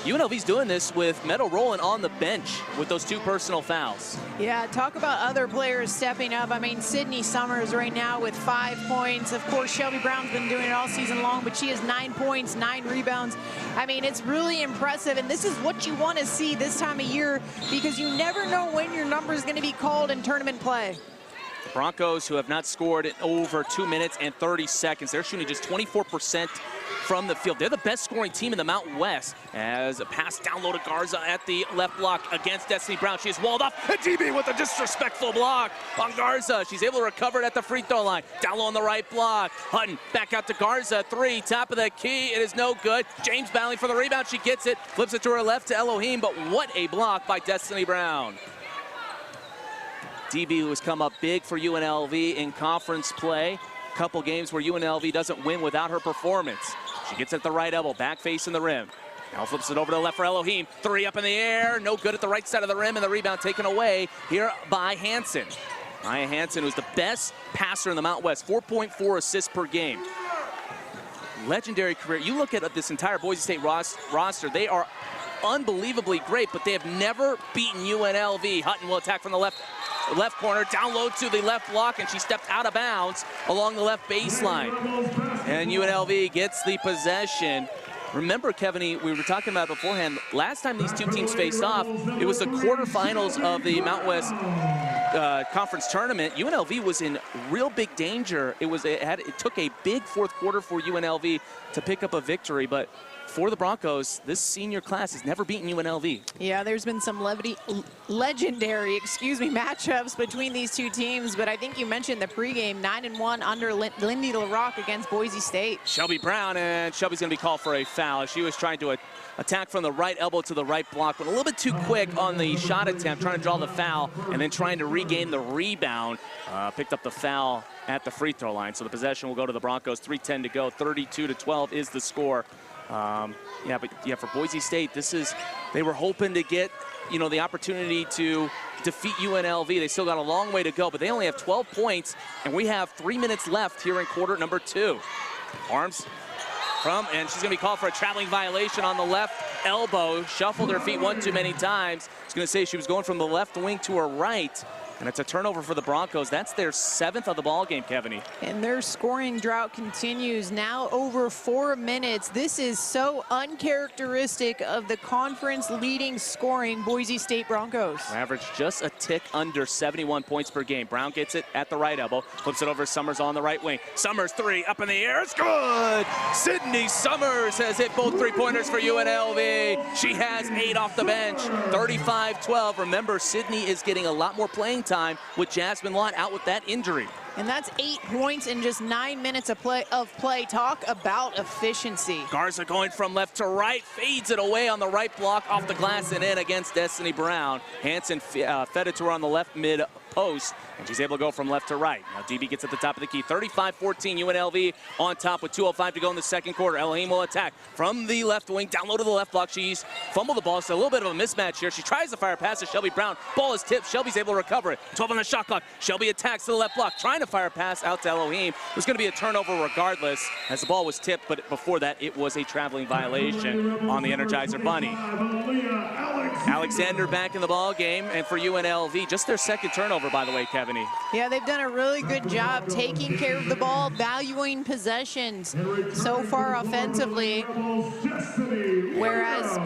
UNLV's doing this with Meadow Rowland on the bench with those 2 personal fouls. Yeah, talk about other players stepping up. I mean, Sydney Summers right now with 5 points. Of course, Shelby Brown's been doing it all season long, but she has 9 points, 9 rebounds. I mean, it's really impressive, and this is what you want to see this time of year because you never know when your number is going to be called in tournament play. The Broncos, who have not scored in over 2 minutes and 30 seconds, they're shooting just 24% from the field. They're the best scoring team in the Mountain West. As a pass down low to Garza at the left block against Destiny Brown. She is walled off. And DB with a disrespectful block on Garza. She's able to recover it at the free throw line. Down low on the right block. Hutton back out to Garza. 3, top of the key. It is no good. James battling for the rebound. She gets it. Flips it to her left to Elohim. But what a block by Destiny Brown. DB, who has come up big for UNLV in conference play. Couple games where UNLV doesn't win without her performance. She gets it at the right elbow, back facing the rim. Now flips it over to the left for Elohim. 3 up in the air, no good at the right side of the rim, and the rebound taken away here by Hansen. Maya Hansen, who's the best passer in the Mountain West, 4.4 assists per game. Legendary career. You look at this entire Boise State roster, they are unbelievably great, but they have never beaten UNLV. Hutton will attack from the left left corner, down low to the left block, and she stepped out of bounds along the left baseline. And UNLV gets the possession. Remember, Kevin, we were talking about beforehand, last time these two teams faced off, it was the quarterfinals of the Mountain West Conference Tournament. UNLV was in real big danger. It took a big fourth quarter for UNLV to pick up a victory, but for the Broncos, this senior class has never beaten UNLV. Yeah, there's been some legendary matchups between these two teams, but I think you mentioned the pregame 9-1 under Lindy LaRocque against Boise State. Shelby Brown, and Shelby's going to be called for a foul. She was trying to attack from the right elbow to the right block, but a little bit too quick on the shot attempt, trying to draw the foul, and then trying to regain the rebound. Picked up the foul at the free throw line, so the possession will go to the Broncos. 3:10 to go, 32-12 is the score. For Boise State, they were hoping to get, the opportunity to defeat UNLV. They still got a long way to go, but they only have 12 points, and we have 3 minutes left here in quarter number 2. Arms and she's going to be called for a traveling violation on the left elbow. Shuffled her feet one too many times. I was going to say she was going from the left wing to her right. And it's a turnover for the Broncos. That's their 7th of the ball game, Kevin. And their scoring drought continues now over 4 minutes. This is so uncharacteristic of the conference leading scoring Boise State Broncos. Average just a tick under 71 points per game. Brown gets it at the right elbow, flips it over Summers on the right wing. Summers 3 up in the air, it's good! Sydney Summers has hit both 3-pointers for UNLV. She has 8 off the bench, 35-12. Remember, Sydney is getting a lot more playing time with Jasmine Lott out with that injury. And that's 8 points in just 9 minutes of play. Talk about efficiency. Garza going from left to right, fades it away on the right block, off the glass and in against Destiny Brown. Hanson fed it to her on the left mid post, and she's able to go from left to right. Now DB gets at the top of the key. 35-14, UNLV on top with 2:05 to go in the second quarter. Elohim will attack from the left wing, down low to the left block. She's fumbled the ball, so a little bit of a mismatch here. She tries to fire a pass to Shelby Brown. Ball is tipped. Shelby's able to recover it. 12 on the shot clock. Shelby attacks to the left block, trying to fire a pass out to Elohim. It was going to be a turnover regardless, as the ball was tipped, but before that, it was a traveling violation on the Energizer Bunny. Alexander back in the ball game, and for UNLV, just their second turnover, by the way, Kevin. Yeah, they've done a really good job taking care of the ball, valuing possessions so far offensively. Whereas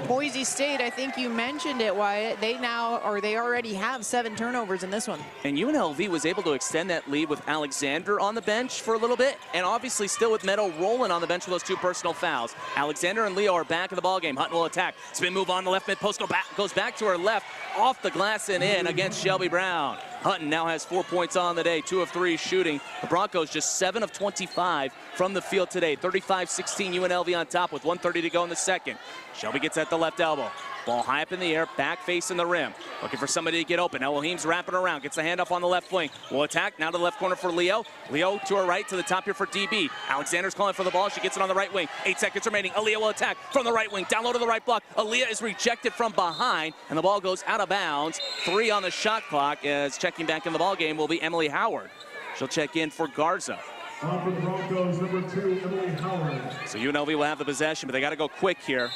Boise State, I think you mentioned it, Wyatt, they already have 7 turnovers in this one. And UNLV was able to extend that lead with Alexander on the bench for a little bit, and obviously still with Meadow Rowland on the bench for those 2 personal fouls. Alexander and Leo are back in the ball game. Hutton will attack. Spin move on the left mid post, goes back to her left, off the glass and in against Shelby Brown. Hutton now has 4 points on the day, 2 of 3 shooting. The Broncos just 7 of 25 from the field today. 35-16 UNLV on top with 1:30 to go in the second. Shelby gets at the left elbow. Ball high up in the air, back facing the rim. Looking for somebody to get open. Elohim's wrapping around, gets the handoff on the left wing. Will attack, now to the left corner for Leo. Leo to her right, to the top here for DB. Alexander's calling for the ball, she gets it on the right wing. 8 seconds remaining, Aaliyah will attack from the right wing. Down low to the right block. Aaliyah is rejected from behind, and the ball goes out of bounds. 3 on the shot clock, as checking back in the ball game will be Emily Howard. She'll check in for Garza. For the Broncos, number 2, Emily Howard. So UNLV will have the possession, but they got to go quick here.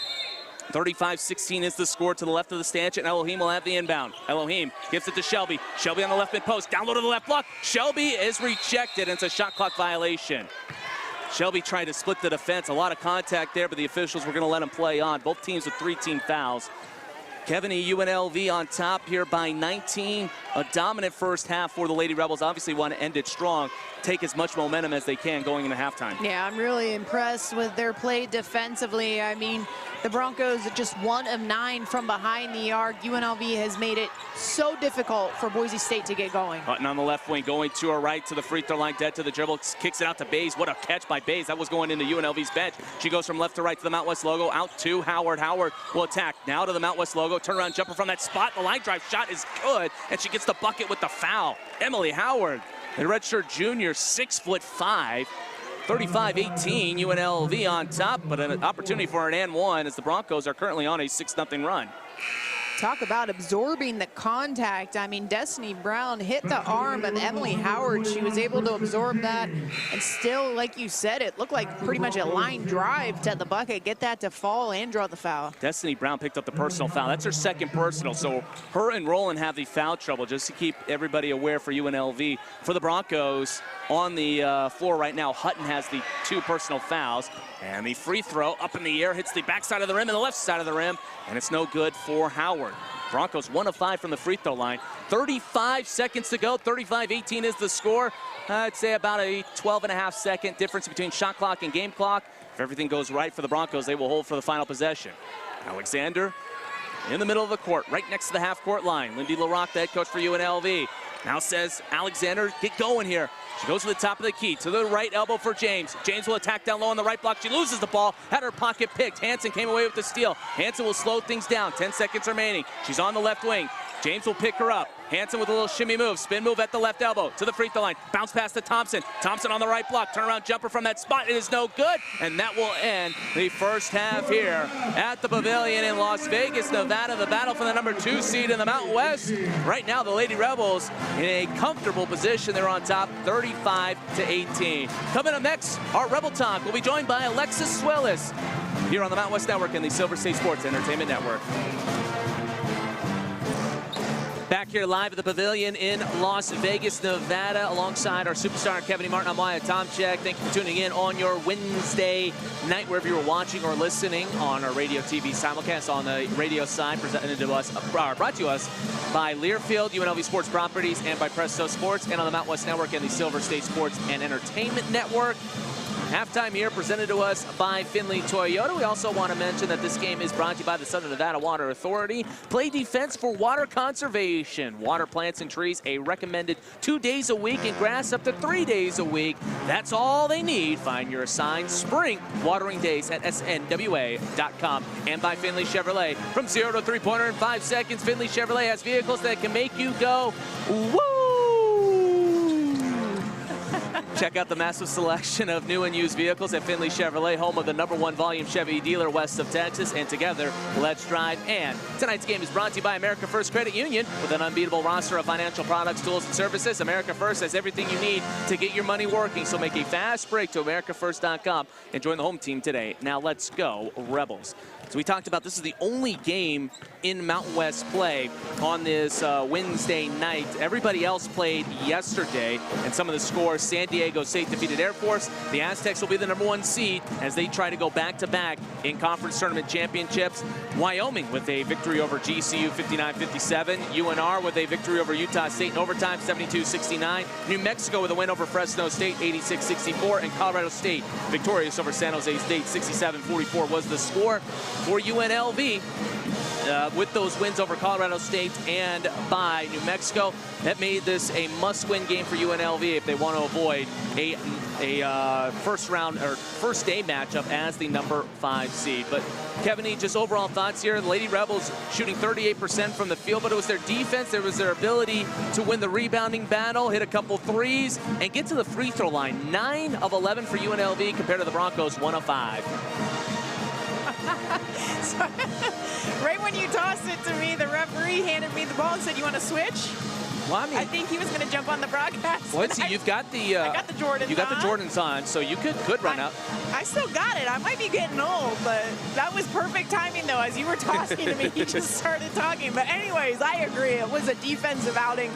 35-16 is the score to the left of the stanchion. Elohim will have the inbound. Elohim gives it to Shelby. Shelby on the left mid post, down low to the left block. Shelby is rejected, and it's a shot clock violation. Shelby tried to split the defense. A lot of contact there, but the officials were going to let him play on. Both teams with 3 team fouls. Kevin, UNLV on top here by 19. A dominant first half for the Lady Rebels. Obviously want to end it strong, take as much momentum as they can going into halftime. Yeah, I'm really impressed with their play defensively. I mean, the Broncos are just 1 of 9 from behind the arc. UNLV has made it so difficult for Boise State to get going. Hutton on the left wing, going to her right to the free throw line, dead to the dribble, kicks it out to Bays. What a catch by Bays. That was going into UNLV's bench. She goes from left to right to the Mount West logo, out to Howard. Howard will attack now to the Mount West logo. Turnaround jumper from that spot. The line drive shot is good, and she gets the bucket with the foul. Emily Howard, the redshirt junior, 6'5". 35-18, UNLV on top, but an opportunity for an and one as the Broncos are currently on a 6-0 run. Talk about absorbing the contact. I mean, Destiny Brown hit the arm of Emily Howard. She was able to absorb that, and still, like you said, it looked like pretty much a line drive to the bucket, get that to fall and draw the foul. Destiny Brown picked up the personal foul. That's her second personal, so her and Roland have the foul trouble. Just to keep everybody aware for UNLV. For the Broncos on the floor right now, Hutton has the 2 personal fouls. And the free throw up in the air, hits the backside of the rim and the left side of the rim, and it's no good for Howard. Broncos 1 of 5 from the free throw line. 35 seconds to go, 35-18 is the score. I'd say about a 12.5-second difference between shot clock and game clock. If everything goes right for the Broncos, they will hold for the final possession. Alexander in the middle of the court, right next to the half-court line. Lindy LaRock, the head coach for UNLV, now says, Alexander, get going here. She goes to the top of the key, to the right elbow for James. James will attack down low on the right block. She loses the ball, had her pocket picked. Hansen came away with the steal. Hansen will slow things down, 10 seconds remaining. She's on the left wing. James will pick her up. Hansen with a little shimmy move, spin move at the left elbow, to the free throw line. Bounce pass to Thompson. Thompson on the right block, turnaround jumper from that spot. It is no good, and that will end the first half here at the Pavilion in Las Vegas, Nevada. The battle for the number 2 seed in the Mountain West. Right now, the Lady Rebels in a comfortable position. They're on top, 35-18. Coming up next, our Rebel Talk will be joined by Alexis Swillis here on the Mountain West Network and the Silver State Sports Entertainment Network. Back here live at the Pavilion in Las Vegas, Nevada, alongside our superstar Kevin Martin. I'm Wyatt Tomchek. Thank you for tuning in on your Wednesday night, wherever you're watching or listening on our radio TV simulcast on the radio side, presented to us, brought to us by Learfield, UNLV Sports Properties, and by Presto Sports, and on the Mountain West Network and the Silver State Sports and Entertainment Network. Halftime here presented to us by Findlay Toyota. We also want to mention that this game is brought to you by the Southern Nevada Water Authority. Play defense for water conservation. Water plants and trees a recommended 2 days a week and grass up to 3 days a week. That's all they need. Find your assigned spring watering days at snwa.com. And by Findlay Chevrolet. From 0 to 3-pointer in 5 seconds, Findlay Chevrolet has vehicles that can make you go, woo! Check out the massive selection of new and used vehicles at Findlay Chevrolet, home of the #1 volume Chevy dealer west of Texas. And together, let's drive. And tonight's game is brought to you by America First Credit Union. With an unbeatable roster of financial products, tools, and services, America First has everything you need to get your money working. So make a fast break to americafirst.com and join the home team today. Now let's go, Rebels. So we talked about this is the only game in Mountain West play on this Wednesday night. Everybody else played yesterday, and some of the scores: San Diego State defeated Air Force. The Aztecs will be the #1 seed as they try to go back-to-back in conference tournament championships. Wyoming with a victory over GCU 59-57. UNR with a victory over Utah State in overtime 72-69. New Mexico with a win over Fresno State 86-64. And Colorado State victorious over San Jose State 67-44 was the score for UNLV. With those wins over Colorado State and by New Mexico, that made this a must-win game for UNLV if they want to avoid a first day matchup as the #5 seed. But Kevin, just overall thoughts here. The Lady Rebels shooting 38% from the field, but it was their defense. It was their ability to win the rebounding battle, hit a couple threes, and get to the free throw line. 9 of 11 for UNLV compared to the Broncos, 1 of 5. So, right when you tossed it to me, the referee handed me the ball and said, "You want to switch?" Well, I mean, I think he was going to jump on the broadcast. Well, let's see, you've got the I got the Jordans. You got the Jordans on, so you could run up. I still got it. I might be getting old, but that was perfect timing, though. As you were tossing to me, you just started talking. But anyways, I agree. It was a defensive outing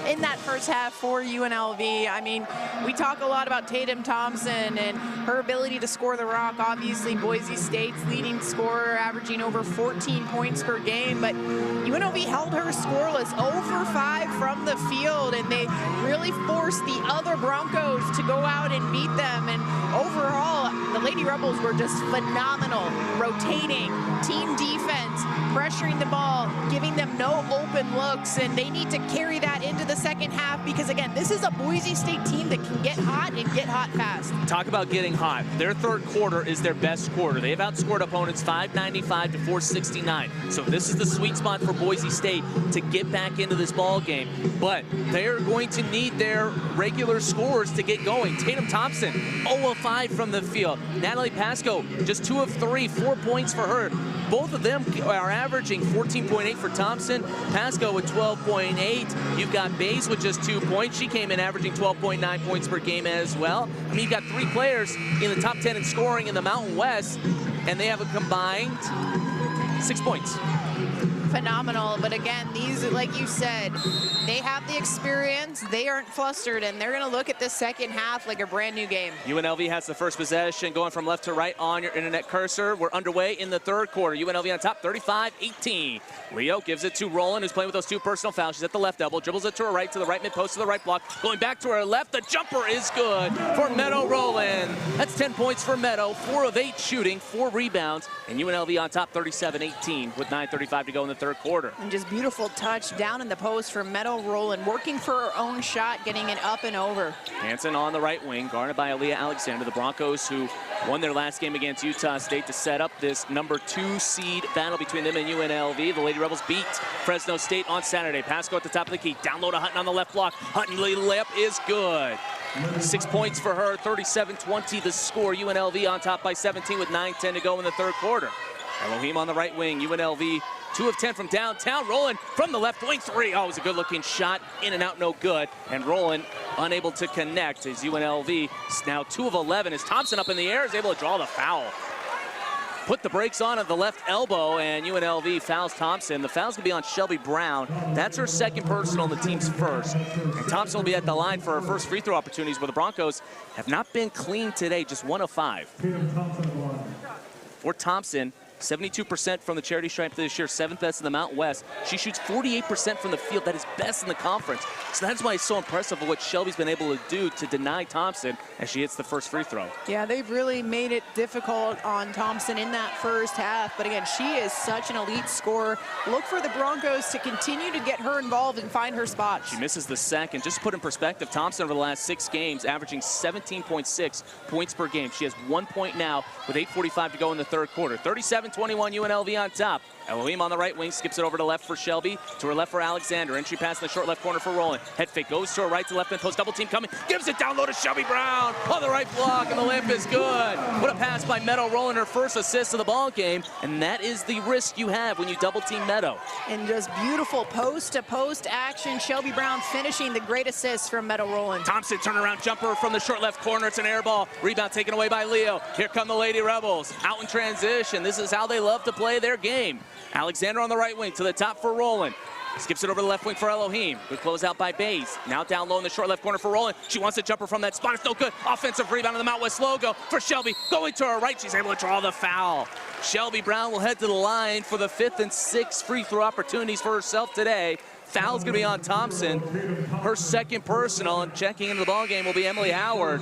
in that first half for UNLV. I mean, we talk a lot about Tatum Thompson and her ability to score the rock. Obviously, Boise State's leading scorer, averaging over 14 points per game. But UNLV held her scoreless, 0 for 5 from the field, and they really forced the other Broncos to go out and beat them. And overall, the Lady Rebels were just phenomenal, rotating, team defense, pressuring the ball, giving them no open looks, and they need to carry that into the second half because, again, this is a Boise State team that can get hot and get hot fast. Talk about getting hot. Their third quarter is their best quarter. They've outscored opponents 595 to 469. So this is the sweet spot for Boise State to get back into this ball game. But they're going to need their regular scores to get going. Tatum Thompson, 0 of 5 from the field. Natalie Pasco, just 2 of 3, 4 points for her. both of them are averaging 14.8 for Thompson. Pasco with 12.8. You've got Bays with just 2 points. She came in averaging 12.9 points per game as well. I mean, you've got 3 players in the top 10 in scoring in the Mountain West, and they have a combined 6 points. Phenomenal, but again, these, like you said, they have the experience, they aren't flustered, and they're going to look at the second half like a brand new game. UNLV has the first possession, going from left to right on your internet cursor. We're underway in the third quarter. UNLV on top, 35-18. Leo gives it to Roland, who's playing with those 2 personal fouls. She's at the left elbow, dribbles it to her right, to the right mid-post, to the right block. Going back to her left, the jumper is good for Meadow Roland. That's 10 points for Meadow, 4 of 8 shooting, 4 rebounds, and UNLV on top, 37-18 with 9:35 to go in the third quarter. And just beautiful touch down in the post for Meadow Roland, working for her own shot, getting it up and over. Hansen on the right wing, guarded by Aaliyah Alexander. The Broncos, who won their last game against Utah State to set up this number 2 seed battle between them and UNLV. The Lady Rebels beat Fresno State on Saturday. Pasco at the top of the key, down low to Hutton on the left block. Hutton layup is good. 6 points for her, 37-20 the score. UNLV on top by 17 with 9:10 to go in the third quarter. Elohim on the right wing, UNLV 2 of 10 from downtown. Roland from the left wing, 3. Oh, it was a good-looking shot. In and out, no good. And Roland unable to connect as UNLV is now 2 of 11 as Thompson up in the air is able to draw the foul. Put the brakes on at the left elbow, and UNLV fouls Thompson. The foul's going to be on Shelby Brown. That's her second personal and the team's first. And Thompson will be at the line for her first free throw opportunities, where the Broncos have not been clean today, just 1 of 5. For Thompson, 72% from the charity stripe this year, 7th best in the Mountain West. She shoots 48% from the field. That is best in the conference. So that's why it's so impressive of what Shelby's been able to do to deny Thompson as she hits the first free throw. Yeah, they've really made it difficult on Thompson in that first half. But again, she is such an elite scorer. Look for the Broncos to continue to get her involved and find her spots. She misses the second. Just to put in perspective, Thompson over the last 6 games averaging 17.6 points per game. She has 1 point now with 8:45 to go in the third quarter. 37-21 UNLV on top. Elohim on the right wing, skips it over to left for Shelby, to her left for Alexander. Entry pass in the short left corner for Roland. Head fake goes to her right to left mid post, double team coming, gives it down low to Shelby Brown on the right block, and the layup is good. What a pass by Meadow Roland, her first assist of the ball game, and that is the risk you have when you double team Meadow. And just beautiful post to post action. Shelby Brown finishing the great assist from Meadow Roland. Thompson turnaround jumper from the short left corner. It's an air ball. Rebound taken away by Leo. Here come the Lady Rebels. Out in transition. This is how they love to play their game. Alexander on the right wing to the top for Roland. Skips it over the left wing for Elohim. Good close out by Bays. Now down low in the short left corner for Roland. She wants a jumper from that spot. It's no good. Offensive rebound in the Mount West logo for Shelby. Going to her right. She's able to draw the foul. Shelby Brown will head to the line for the 5th and 6th free throw opportunities for herself today. Foul's going to be on Thompson. Her second personal, and checking into the ballgame will be Emily Howard.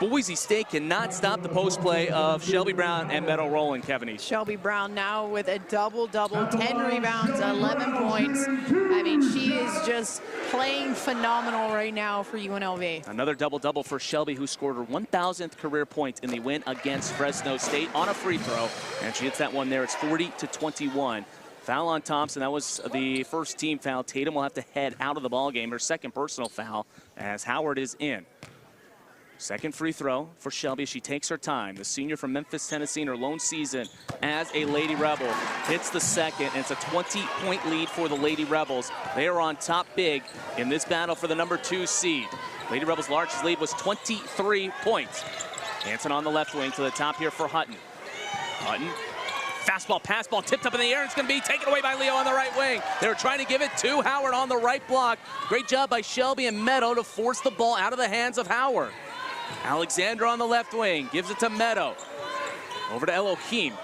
Boise State cannot stop the post play of Shelby Brown and Meadow Roland, Kevin. Shelby Brown now with a double-double, 10 rebounds, 11 points. I mean, she is just playing phenomenal right now for UNLV. Another double-double for Shelby, who scored her 1,000th career point in the win against Fresno State on a free throw. And she hits that one there. It's 40-21. Foul on Thompson. That was the first team foul. Tatum will have to head out of the ballgame. Her second personal foul as Howard is in. Second free throw for Shelby. She takes her time. The senior from Memphis, Tennessee, in her lone season as a Lady Rebel hits the second, and it's a 20-point lead for the Lady Rebels. They are on top big in this battle for the number 2 seed. Lady Rebels' largest lead was 23 points. Hansen on the left wing to the top here for Hutton. Hutton. Fastball, pass ball, tipped up in the air. It's going to be taken away by Leo on the right wing. They were trying to give it to Howard on the right block. Great job by Shelby and Meadow to force the ball out of the hands of Howard. Alexander on the left wing, gives it to Meadow. Over to Elohim.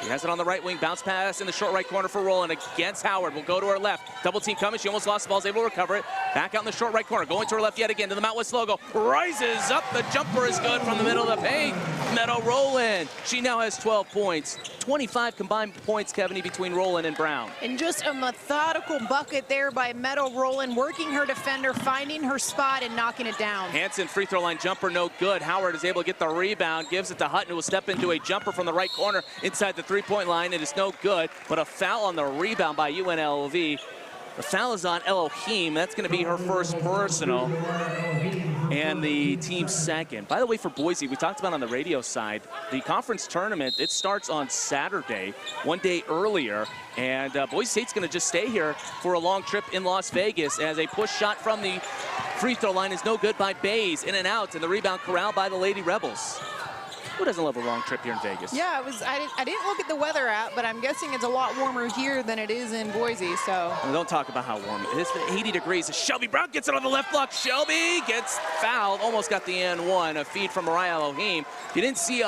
He has it on the right wing, bounce pass in the short right corner for Roland against Howard. Will go to her left. Double team coming, she almost lost the ball, is able to recover it. Back out in the short right corner, going to her left yet again to the Mount West logo. Rises up, the jumper is good from the middle of the paint. Meadow Roland, she now has 12 points. 25 combined points, Kevin, between Roland and Brown. And just a methodical bucket there by Meadow Roland, working her defender, finding her spot and knocking it down. Hansen free throw line jumper, no good. Howard is able to get the rebound, gives it to Hutton, who will step into a jumper from the right corner inside the three-point line. It is no good, but a foul on the rebound by UNLV. The foul is on Elohim. That's going to be her first personal and the team's second. By the way, for Boise, we talked about on the radio side, the conference tournament, it starts on Saturday, one day earlier. And Boise State's going to just stay here for a long trip in Las Vegas as a push shot from the free throw line is no good by Bays. In and out, and the rebound corralled by the Lady Rebels. Who doesn't love a long trip here in Vegas? Yeah, I didn't look at the weather app, but I'm guessing it's a lot warmer here than it is in Boise, so. Well, don't talk about how warm it is. 80 degrees. Shelby Brown gets it on the left block. Shelby gets fouled. Almost got the N1. A feed from Mariah Elohim. You didn't see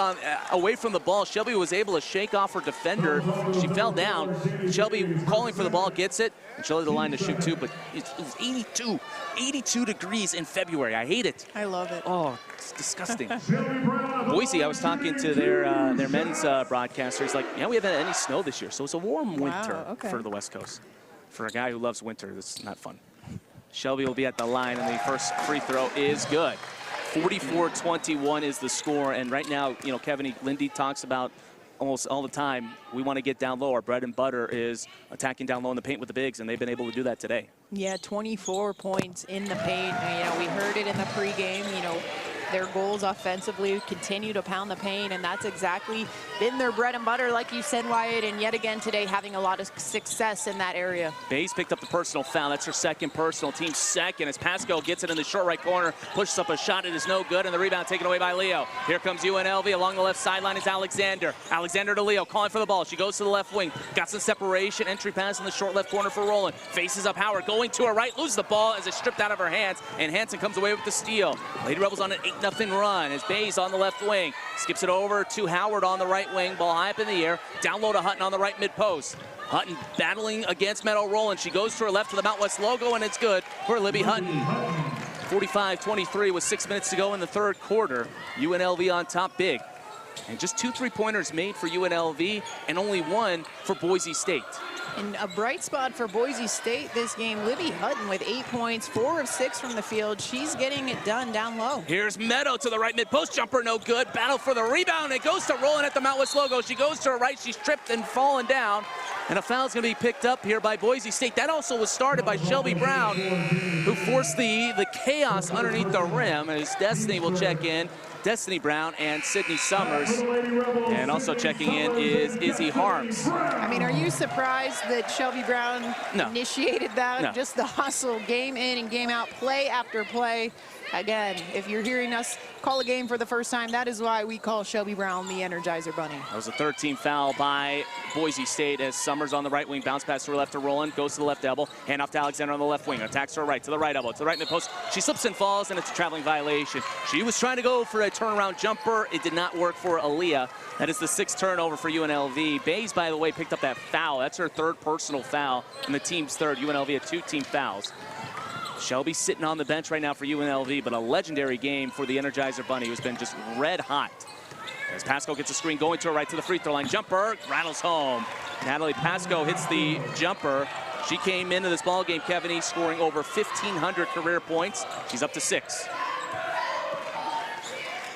away from the ball. Shelby was able to shake off her defender. She fell down. Shelby calling for the ball, gets it. And she'll have the line to shoot too, but it was 82 degrees in February. I hate it. I love it. Oh, it's disgusting. Boise, I was talking to their men's broadcaster. He's like, yeah, we haven't had any snow this year, so it's a warm winter for the West Coast. For a guy who loves winter, that's not fun. Shelby will be at the line, and the first free throw is good. 44-21 is the score, and right now, you know, Kevin Lindy talks about almost all the time, we want to get down low. Our bread and butter is attacking down low in the paint with the bigs, and they've been able to do that today. Yeah, 24 points in the paint. You know, we heard it in the pregame, you know, their goals offensively continue to pound the paint, and that's exactly been their bread and butter, like you said, Wyatt, and yet again today having a lot of success in that area. Bays picked up the personal foul. That's her second personal, team second, as Pascal gets it in the short right corner, pushes up a shot. It is no good, and the rebound taken away by Leo. Here comes UNLV. Along the left sideline is Alexander. Alexander to Leo, calling for the ball. She goes to the left wing, got some separation, entry pass in the short left corner for Roland. Faces up Howard, going to her right, loses the ball as it's stripped out of her hands, and Hansen comes away with the steal. Lady Rebels on an 8-0 run as Bays on the left wing. Skips it over to Howard on the right wing. Ball high up in the air. Down low to Hutton on the right mid-post. Hutton battling against Meadow Roland. She goes to her left to the Mount West logo, and it's good for Libby Hutton. 45-23 with 6 minutes to go in the third quarter. UNLV on top big. And just 2 3-pointers made for UNLV and only 1 for Boise State. And a bright spot for Boise State this game, Libby Hutton with 8 points, 4 of 6 from the field. She's getting it done down low. Here's Meadow to the right mid-post jumper, no good. Battle for the rebound. It goes to Roland at the Mount West logo. She goes to her right. She's tripped and fallen down. And a foul's going to be picked up here by Boise State. That also was started by Shelby Brown, who forced the chaos underneath the rim. As Destiny will check in. Destiny Brown and Sydney Summers. And also checking in is Izzy Harms. I mean, are you surprised that Shelby Brown initiated that? No. Just the hustle, game in and game out, play after play. Again, if you're hearing us call a game for the first time, that is why we call Shelby Brown the Energizer Bunny. That was a 13 foul by Boise State as Summers on the right wing, bounce pass to her left to Roland, goes to the left elbow, hand off to Alexander on the left wing, attacks to her right, to the right elbow, to the right mid-post. She slips and falls, and it's a traveling violation. She was trying to go for a turnaround jumper. It did not work for Aaliyah. That is the 6th turnover for UNLV. Bays, by the way, picked up that foul. That's her 3rd personal foul, and the team's 3rd. UNLV had 2 team fouls. Shelby sitting on the bench right now for UNLV, but a legendary game for the Energizer Bunny, who's been just red hot. As Pasco gets a screen going to her right to the free throw line. Jumper rattles home. Natalie Pasco hits the jumper. She came into this ball game, Kevin, scoring over 1,500 career points. She's up to 6.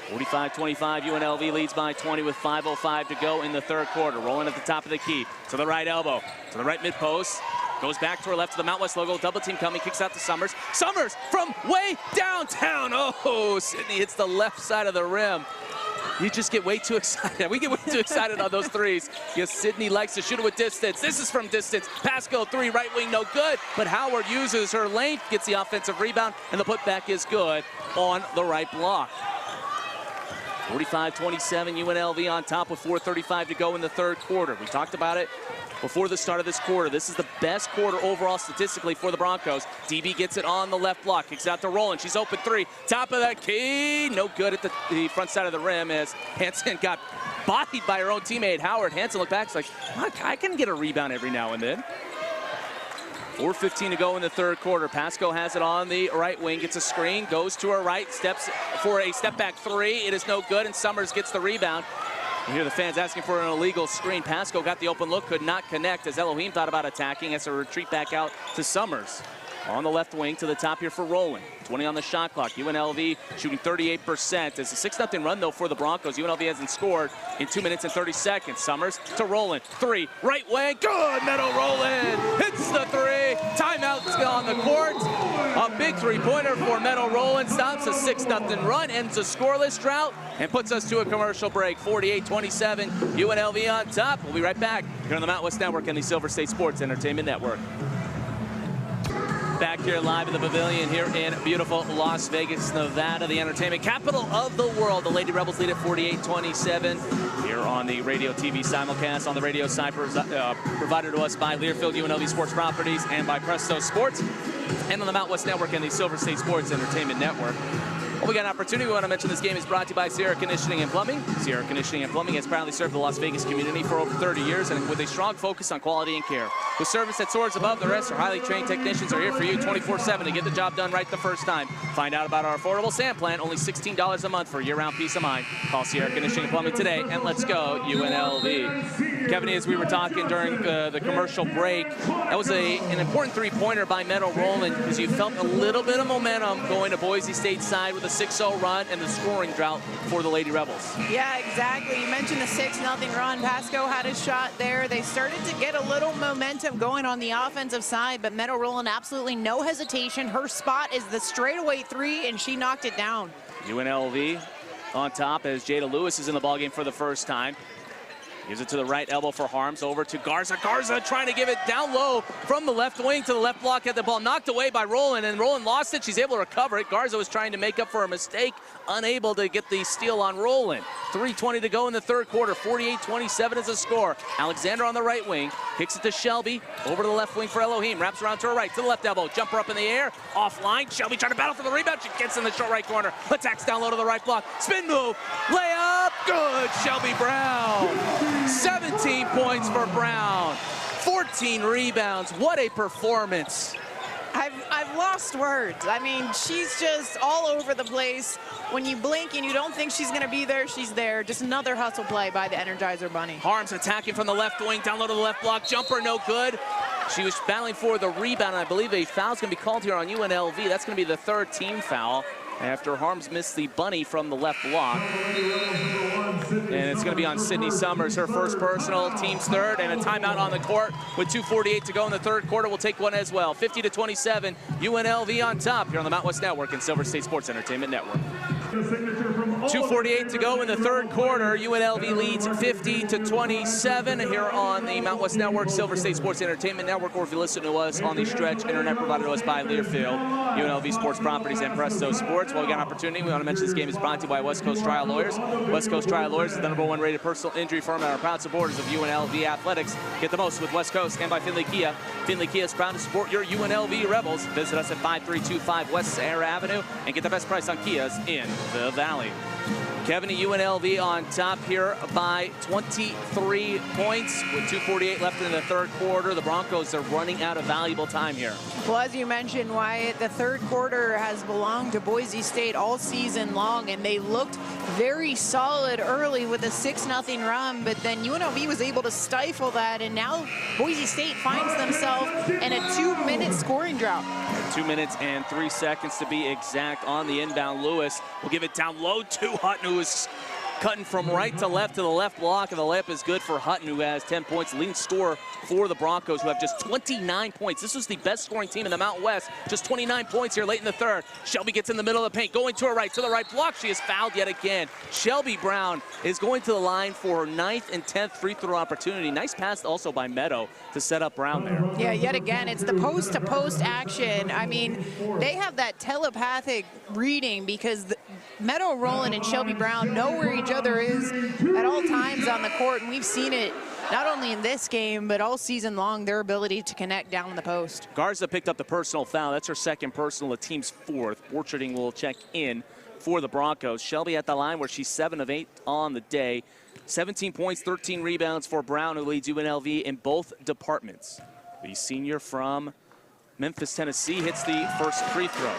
45-25, UNLV leads by 20 with 5:05 to go in the third quarter. Rolling at the top of the key, to the right elbow, to the right mid-post. Goes back to her left to the Mount West logo. Double team coming, kicks out to Summers. Summers from way downtown. Oh, Sydney hits the left side of the rim. You just get way too excited. We get way too excited on those threes. Yes, Sydney likes to shoot it with distance. This is from distance. Pasco 3, right wing, no good. But Howard uses her length, gets the offensive rebound, and the putback is good on the right block. 45-27, UNLV on top with 4:35 to go in the third quarter. We talked about it before the start of this quarter. This is the best quarter overall statistically for the Broncos. DB gets it on the left block, kicks out to Roland. She's open 3, top of that key, no good at the front side of the rim as Hansen got bodied by her own teammate Howard. Hansen looked back, it's like, I can get a rebound every now and then. 4:15 to go in the third quarter. Pasco has it on the right wing, gets a screen, goes to her right, steps for a step back 3. It is no good, and Summers gets the rebound. You hear the fans asking for an illegal screen. Pasco got the open look, could not connect as Elohim thought about attacking, has to retreat back out to Summers. on the left wing to the top here for Rowland. 20 on the shot clock. UNLV shooting 38%. It's a 6-0 run, though, for the Broncos. UNLV hasn't scored in 2 minutes and 30 seconds. Summers to Rowland. 3, right wing. Good. Meadow Rowland hits the 3. Timeout on the court. A big three-pointer for Meadow Rowland. Stops a 6-0 run, ends a scoreless drought, and puts us to a commercial break. 48-27. UNLV on top. We'll be right back here on the Mountain West Network and the Silver State Sports Entertainment Network. Back here live at the Pavilion here in beautiful Las Vegas, Nevada, the entertainment capital of the world. The Lady Rebels lead at 48-27 here on the radio TV simulcast on the radio side provided to us by Learfield UNLV Sports Properties and by Presto Sports, and on the Mountain West Network and the Silver State Sports Entertainment Network. Well, we got an opportunity. We want to mention this game is brought to you by Sierra Conditioning and Plumbing. Sierra Conditioning and Plumbing has proudly served the Las Vegas community for over 30 years, and with a strong focus on quality and care. With service that soars above the rest, our highly trained technicians are here for you 24/7 to get the job done right the first time. Find out about our affordable sand plan, only $16 a month for year-round peace of mind. Call Sierra Conditioning and Plumbing today, and let's go UNLV. Kevin, as we were talking during the commercial break, that was an important three-pointer by Meadow Rowland, because you felt a little bit of momentum going to Boise State side with a 6-0 run and the scoring drought for the Lady Rebels. Yeah, exactly. You mentioned the 6-0 run. Pasco had a shot there. They started to get a little momentum going on the offensive side, but Meadow Rowland, absolutely no hesitation. Her spot is the straightaway 3, and she knocked it down. UNLV on top as Jada Lewis is in the ballgame for the first time. Gives it to the right elbow for Harms, over to Garza. Garza trying to give it down low from the left wing to the left block, at the ball knocked away by Rowland, and Rowland lost it. She's able to recover it. Garza was trying to make up for a mistake, unable to get the steal on Rowland. 3:20 to go in the third quarter. 48-27 is the score. Alexander on the right wing, kicks it to Shelby, over to the left wing for Elohim, wraps around to her right, to the left elbow, jumper up in the air, offline. Shelby trying to battle for the rebound. She gets in the short right corner, attacks down low to the right block, spin move, layup, good. Shelby Brown. 17 points for Brown, 14 rebounds. What a performance. I've lost words. I mean, she's just all over the place. When you blink and you don't think she's going to be there, she's there. Just another hustle play by the Energizer Bunny. Harms attacking from the left wing, down low to the left block, jumper no good. She was battling for the rebound, and I believe a foul's going to be called here on UNLV. That's going to be the third team foul after Harms missed the bunny from the left block. And it's going to be on Sydney Summers, her first personal, team's third, and a timeout on the court with 2:48 to go in the third quarter. We'll take one as well. 50-27, UNLV on top here on the Mountain West Network and Silver State Sports Entertainment Network. 2:48 to go in the third quarter. UNLV leads 50-27 here on the Mountain West Network, Silver State Sports Entertainment Network, or if you listen to us on the Stretch internet provided to us by Learfield, UNLV Sports Properties, and Presto Sports. Well, we got an opportunity. We want to mention this game is brought to you by West Coast Trial Lawyers. West Coast Trial Lawyers is the #1 rated personal injury firm and are proud supporters of UNLV athletics. Get the most with West Coast, and by Finley Kia. Finley Kia is proud to support your UNLV Rebels. Visit us at 5325 West Sahara Avenue and get the best price on Kias in the Valley. Kevin, UNLV on top here by 23 points with 2:48 left in the third quarter. The Broncos are running out of valuable time here. Well, as you mentioned, Wyatt, the third quarter has belonged to Boise State all season long, and they looked very solid early with a 6-0 run, but then UNLV was able to stifle that, and now Boise State finds themselves in a 2-minute scoring drought. 2 minutes and 3 seconds to be exact on the inbound. Lewis will give it down low to Hutton, who is cutting from right to the left block, and the layup is good for Hutton, who has 10 points, leading scorer for the Broncos, who have just 29 points. This was the best scoring team in the Mountain West, just 29 points here late in the third. Shelby gets in the middle of the paint, going to the right block. She is fouled yet again. Shelby Brown is going to the line for her 9th and 10th free throw opportunity. Nice pass also by Meadow to set up Brown there. Yeah, yet again, it's the post-to-post action. I mean, they have that telepathic reading, because Meadow Rowland and Shelby Brown know where each other is at all times on the court, and we've seen it not only in this game, but all season long, their ability to connect down in the post. Garza picked up the personal foul. That's her second personal, the team's fourth. Orcharding will check in for the Broncos. Shelby at the line where she's 7 of 8 on the day. 17 points, 13 rebounds for Brown, who leads UNLV in both departments. The senior from Memphis, Tennessee, hits the first free throw.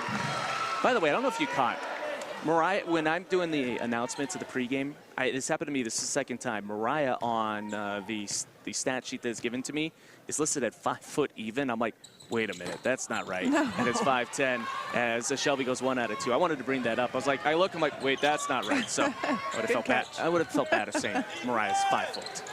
By the way, I don't know if you caught Mariah, when I'm doing the announcements at the pregame, This happened to me. This is the second time. Mariah on the stat sheet that's given to me is listed at 5 foot even. I'm like, wait a minute, that's not right. No. And it's 5'10", as Shelby goes 1 out of 2. I wanted to bring that up. I was like, I look, I'm like, wait, that's not right. So I would have felt bad. I would have felt bad of saying Mariah's 5 foot.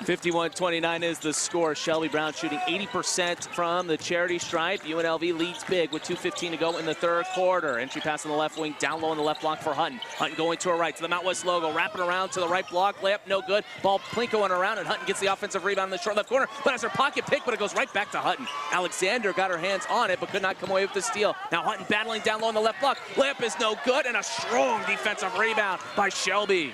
51-29 is the score. Shelby Brown shooting 80% from the charity stripe. UNLV leads big with 2:15 to go in the third quarter. Entry pass on the left wing, down low on the left block for Hutton. Hutton going to her right, to the Mount West logo, wrapping around to the right block, layup no good. Ball plinkoing around, and Hutton gets the offensive rebound in the short left corner, but has her pocket pick, but it goes right back to Hutton. Alexander got her hands on it, but could not come away with the steal. Now Hutton battling down low on the left block. Layup is no good, and a strong defensive rebound by Shelby.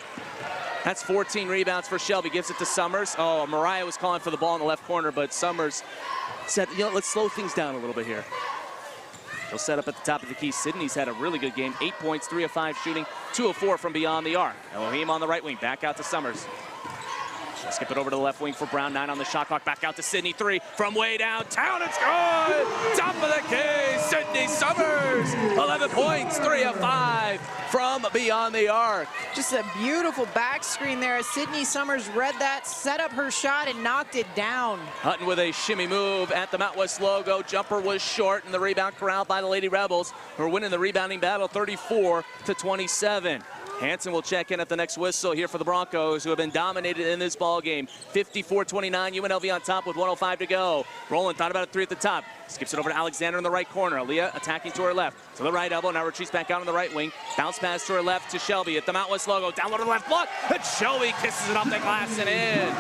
That's 14 rebounds for Shelby. Gives it to Summers. Oh, Mariah was calling for the ball in the left corner, but Summers said, you know, let's slow things down a little bit here. He'll set up at the top of the key. Sydney's had a really good game. 8 points, 3 of 5 shooting, 2 of 4 from beyond the arc. Elohim on the right wing, back out to Summers. She'll skip it over to the left wing for Brown. 9 on the shot clock. Back out to Sydney. 3 from way downtown. It's good. Top of the key. Sydney Summers. 11 points. 3 of 5 from beyond the arc. Just a beautiful back screen there as Sydney Summers read that, set up her shot, and knocked it down. Hutton with a shimmy move at the Mount West logo. Jumper was short, and the rebound corralled by the Lady Rebels, who are winning the rebounding battle 34-27. Hansen will check in at the next whistle here for the Broncos, who have been dominated in this ball game. 54-29, UNLV on top with 1:05 to go. Rowland thought about a 3 at the top. Skips it over to Alexander in the right corner. Aaliyah attacking to her left. To the right elbow, now retreats back out on the right wing. Bounce pass to her left to Shelby at the Mount West logo. Down low to the left block, and Shelby kisses it off the glass and in.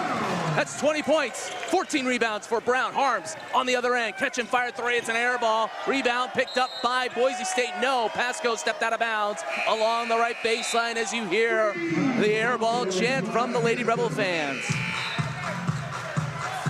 That's 20 points, 14 rebounds for Brown. Harms on the other end. Catch and fire 3, it's an air ball. Rebound picked up by Boise State. No, Pasco stepped out of bounds along the right baseline as you hear the air ball chant from the Lady Rebel fans.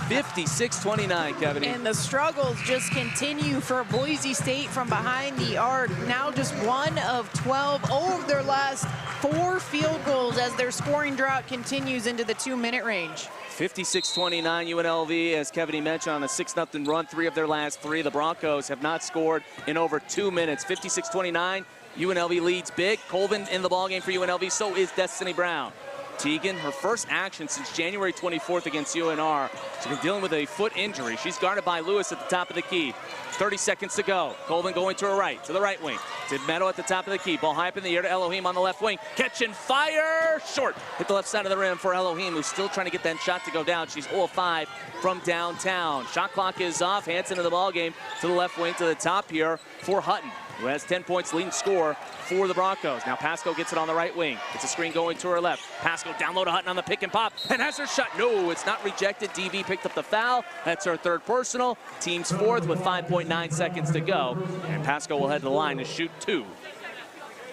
56-29, Kevin. And the struggles just continue for Boise State from behind the arc. Now just 1 of 12 over their last 4 field goals as their scoring drought continues into the 2-minute range. 56-29 UNLV, as Kevin mentioned, on a 6-0 run, 3 of their last 3. The Broncos have not scored in over 2 minutes. 56-29, UNLV leads big. Colvin in the ballgame for UNLV, so is Destiny Brown. Teagan, her first action since January 24th against UNR. She's been dealing with a foot injury. She's guarded by Lewis at the top of the key. 30 seconds to go. Colvin going to her right, to the right wing. To Meadow at the top of the key. Ball high up in the air to Elohim on the left wing. Catch and fire, short. Hit the left side of the rim for Elohim, who's still trying to get that shot to go down. She's 0 of 5 from downtown. Shot clock is off. Hansen in the ball game to the left wing, to the top here for Hutton, who has 10 points, leading scorer for the Broncos. Now Pasco gets it on the right wing. It's a screen going to her left. Pasco down low to Hutton on the pick and pop, and has her shot. No, it's not rejected. DV picked up the foul. That's her 3rd personal. Team's 4th with 5.9 seconds to go. And Pasco will head to the line to shoot 2.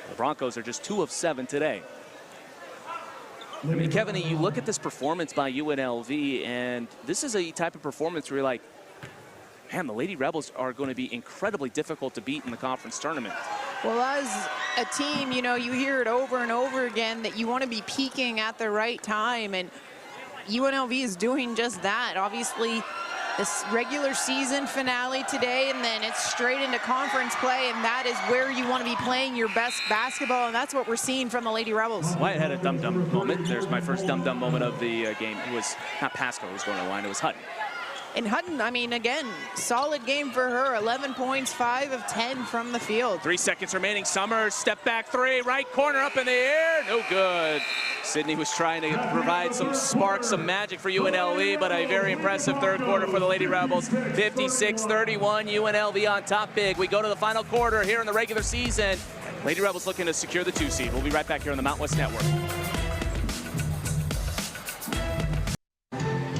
The Broncos are just 2 of 7 today. I mean, Kevin, you look at this performance by UNLV, and this is a type of performance where you're like, man, the Lady Rebels are going to be incredibly difficult to beat in the conference tournament. Well, as a team, you know, you hear it over and over again that you want to be peaking at the right time, and UNLV is doing just that. Obviously, this regular season finale today, and then it's straight into conference play, and that is where you want to be playing your best basketball, and that's what we're seeing from the Lady Rebels. Wyatt had a dum-dum moment. There's my first dum-dum moment of the game. It was not Pasco who was going to the line, it was Hutton. And Hutton, I mean, again, solid game for her. 11 points, 5 of 10 from the field. 3 seconds remaining. Summers, step back 3, right corner up in the air. No good. Sydney was trying to provide some spark, some magic for UNLV, but a very impressive 3rd quarter for the Lady Rebels. 56-31, UNLV on top big. We go to the final quarter here in the regular season. Lady Rebels looking to secure the 2 seed. We'll be right back here on the Mount West Network.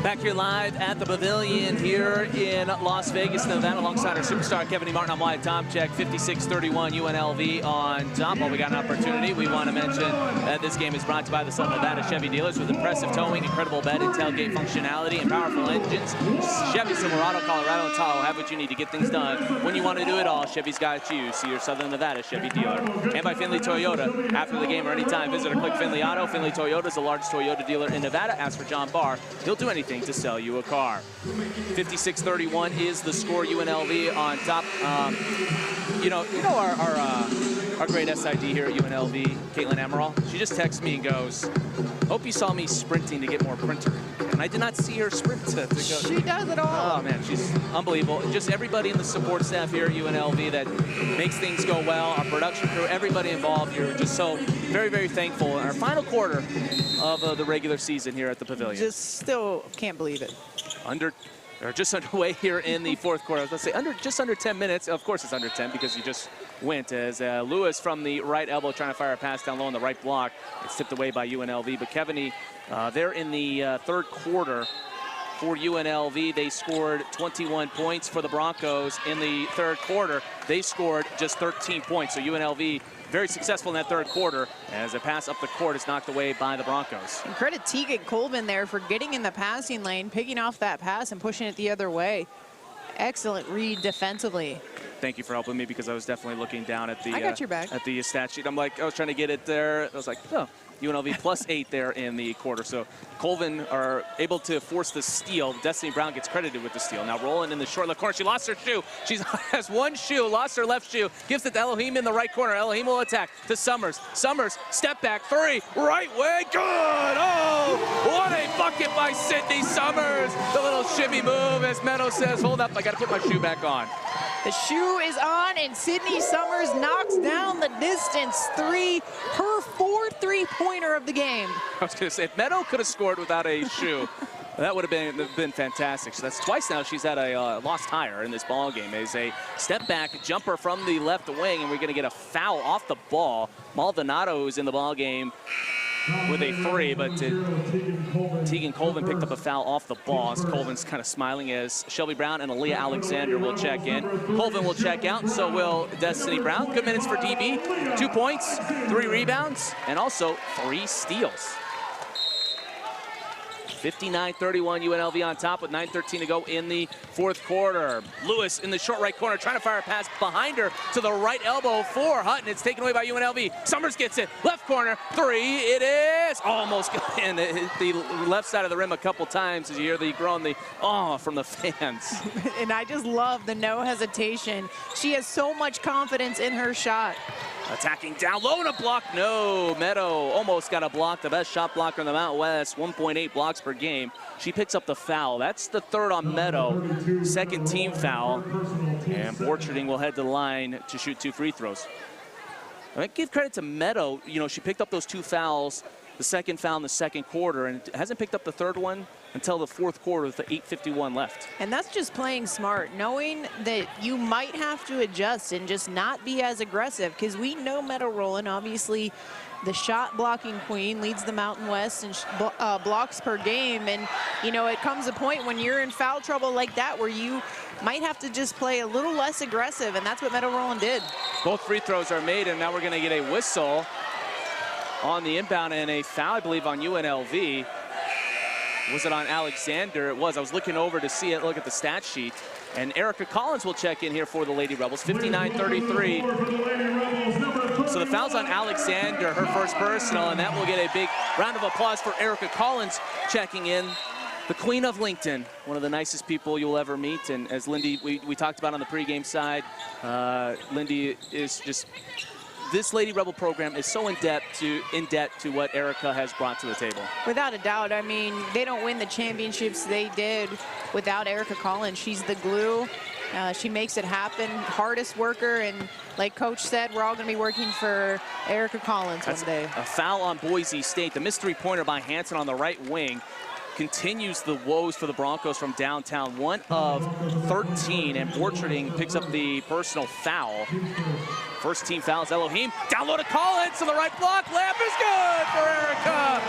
Back here live at the Pavilion here in Las Vegas, Nevada, alongside our superstar Kevin E. Martin. I'm Wyatt Tomczyk. 56-31 UNLV on top. While we got an opportunity, we want to mention that this game is brought to you by the Southern Nevada Chevy dealers with impressive towing, incredible bed and tailgate functionality, and powerful engines. Chevy, Silverado, Colorado, and Tahoe have what you need to get things done when you want to do it all. Chevy's got you. See your Southern Nevada Chevy dealer. And by Finley Toyota. After the game or anytime, visit or click Finley Auto. Finley Toyota is the largest Toyota dealer in Nevada. Ask for John Barr. He'll do anything to sell you a car. 56-31 is the score. UNLV on top. You know our our great SID here at UNLV, Caitlin Emerald, she just texts me and goes, hope you saw me sprinting to get more printer. And I did not see her sprint to go. She does it all. Oh, man, she's unbelievable. Just everybody in the support staff here at UNLV that makes things go well, our production crew, everybody involved. You're just so very, very thankful. In our final quarter of the regular season here at the Pavilion. Just still can't believe it. Just underway here in the fourth quarter. I was going to say just under 10 minutes. Of course it's under 10 because you just went as Lewis from the right elbow trying to fire a pass down low on the right block. It's tipped away by UNLV. But Kevany, they're in the third quarter for UNLV. They scored 21 points for the Broncos in the third quarter. They scored just 13 points. So UNLV very successful in that third quarter as a pass up the court is knocked away by the Broncos. And credit Tegan Colvin there for getting in the passing lane, picking off that pass and pushing it the other way. Excellent read defensively. Thank you for helping me because I was definitely looking down at the I got your back. At the stat sheet. I'm like, I was trying to get it there. I was like, oh, UNLV plus 8 there in the quarter. So Colvin are able to force the steal. Destiny Brown gets credited with the steal. Now rolling in the short left corner. She lost her shoe. She has one shoe, lost her left shoe. Gives it to Elohim in the right corner. Elohim will attack to Summers. Summers, step back, 3, right way, good! Oh, what a bucket by Sydney Summers. The little shimmy move as Meadow says, hold up, I gotta put my shoe back on. The shoe is on, and Sydney Summers knocks down the distance 3, her 4th three-pointer of the game. I was going to say, if Meadow could have scored without a shoe, that would have been fantastic. So that's twice now she's had a lost tire in this ball game. It's a step-back jumper from the left wing, and we're going to get a foul off the ball. Maldonado is in the ball game with a 3, but Tegan Colvin picked up a foul off the ball. Colvin's kind of smiling as Shelby Brown and Aaliyah Alexander will check in. Colvin will check out, so will Destiny Brown. Good minutes for DB. 2 points, 3 rebounds, and also 3 steals. 59-31 UNLV on top with 9:13 to go in the fourth quarter. Lewis in the short right corner trying to fire a pass behind her to the right elbow for Hutton. It's taken away by UNLV. Summers gets it. Left corner, 3. It is almost in. It hit the left side of the rim a couple times as you hear the groan, the from the fans. And I just love the no hesitation. She has so much confidence in her shot. Attacking down low and a block. No, Meadow almost got a block. The best shot blocker in the Mountain West, 1.8 blocks per game. She picks up the foul. That's the 3rd on Meadow. 2nd team foul. And Borcherding will head to the line to shoot 2 free throws. I give credit to Meadow. You know, she picked up those 2 fouls, the 2nd foul in the 2nd quarter, and hasn't picked up the 3rd one until the 4th quarter with the 8:51 left. And that's just playing smart, knowing that you might have to adjust and just not be as aggressive, because we know Meadow Rowland, obviously the shot blocking queen, leads the Mountain West in blocks per game. And, you know, it comes a point when you're in foul trouble like that where you might have to just play a little less aggressive, and that's what Meadow Rowland did. Both free throws are made, and now we're going to get a whistle on the inbound and a foul, I believe, on UNLV. Was it on Alexander? It was. I was looking over to see it, look at the stat sheet. And Erica Collins will check in here for the Lady Rebels, 59-33. So the foul's on Alexander, her first personal, and that will get a big round of applause for Erica Collins checking in. The Queen of Lincoln, one of the nicest people you'll ever meet. And as Lindy, we talked about on the pregame side, Lindy is just, this Lady Rebel program is so in debt to what Erica has brought to the table. Without a doubt. I mean, they don't win the championships they did without Erica Collins. She's the glue. She makes it happen. Hardest worker, and like Coach said, we're all going to be working for Erica Collins one day. A foul on Boise State. The missed 3-pointer by Hansen on the right wing continues the woes for the Broncos from downtown. 1 of 13, and Borcherding picks up the personal foul. First team fouls Elohim. Down low to Collins to the right block. Layup is good for Erica.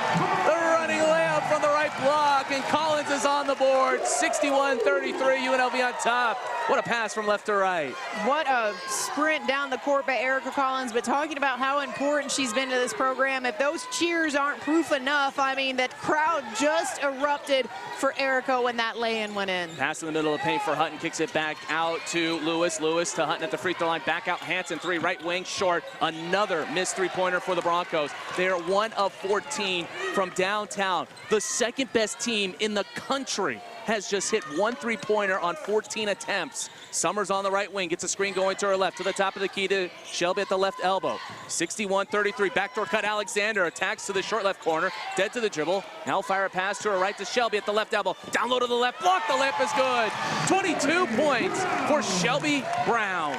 The running layup from the right block, and Collins is on the board. 61-33, UNLV on top. What a pass from left to right. What a sprint down the court by Erica Collins, but talking about how important she's been to this program, if those cheers aren't proof enough, I mean, that crowd just erupted for Erica when that lay-in went in. Pass in the middle of the paint for Hutton, kicks it back out to Lewis. Lewis to Hutton at the free throw line, back out Hansen, 3, right wing, short. Another missed 3-pointer for the Broncos. They are 1 of 14 from downtown. The 2nd best team in the country country has just hit 1 3-pointer on 14 attempts. Summers on the right wing, gets a screen going to her left, to the top of the key to Shelby at the left elbow. 61-33, backdoor cut Alexander, attacks to the short left corner, dead to the dribble. Now fire a pass to her right to Shelby at the left elbow. Down low to the left, block, the layup is good. 22 points for Shelby Brown.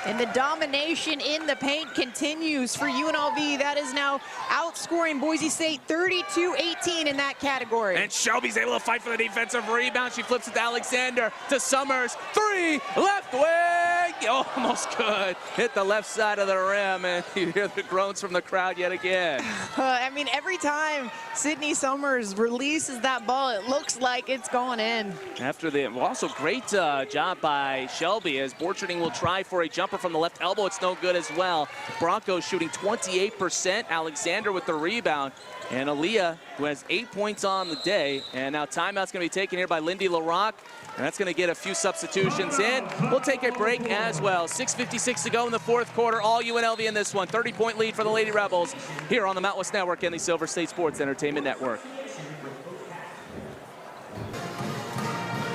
And the domination in the paint continues for UNLV. That is now outscoring Boise State 32-18 in that category. And Shelby's able to fight for the defensive rebound. She flips it to Alexander, to Summers. 3, left wing, almost good. Hit the left side of the rim, and you hear the groans from the crowd yet again. I mean, every time Sydney Summers releases that ball, it looks like it's going in. After the, also great job by Shelby, as Borcherding will try for a jumper from the left elbow. It's no good as well. Broncos shooting 28%. Alexander with the rebound. And Aaliyah, who has 8 points on the day. And now timeout's going to be taken here by Lindy LaRock. And that's going to get a few substitutions in. We'll take a break as well. 6:56 to go in the fourth quarter. All UNLV in this one. 30-point lead for the Lady Rebels here on the Mountain West Network and the Silver State Sports Entertainment Network.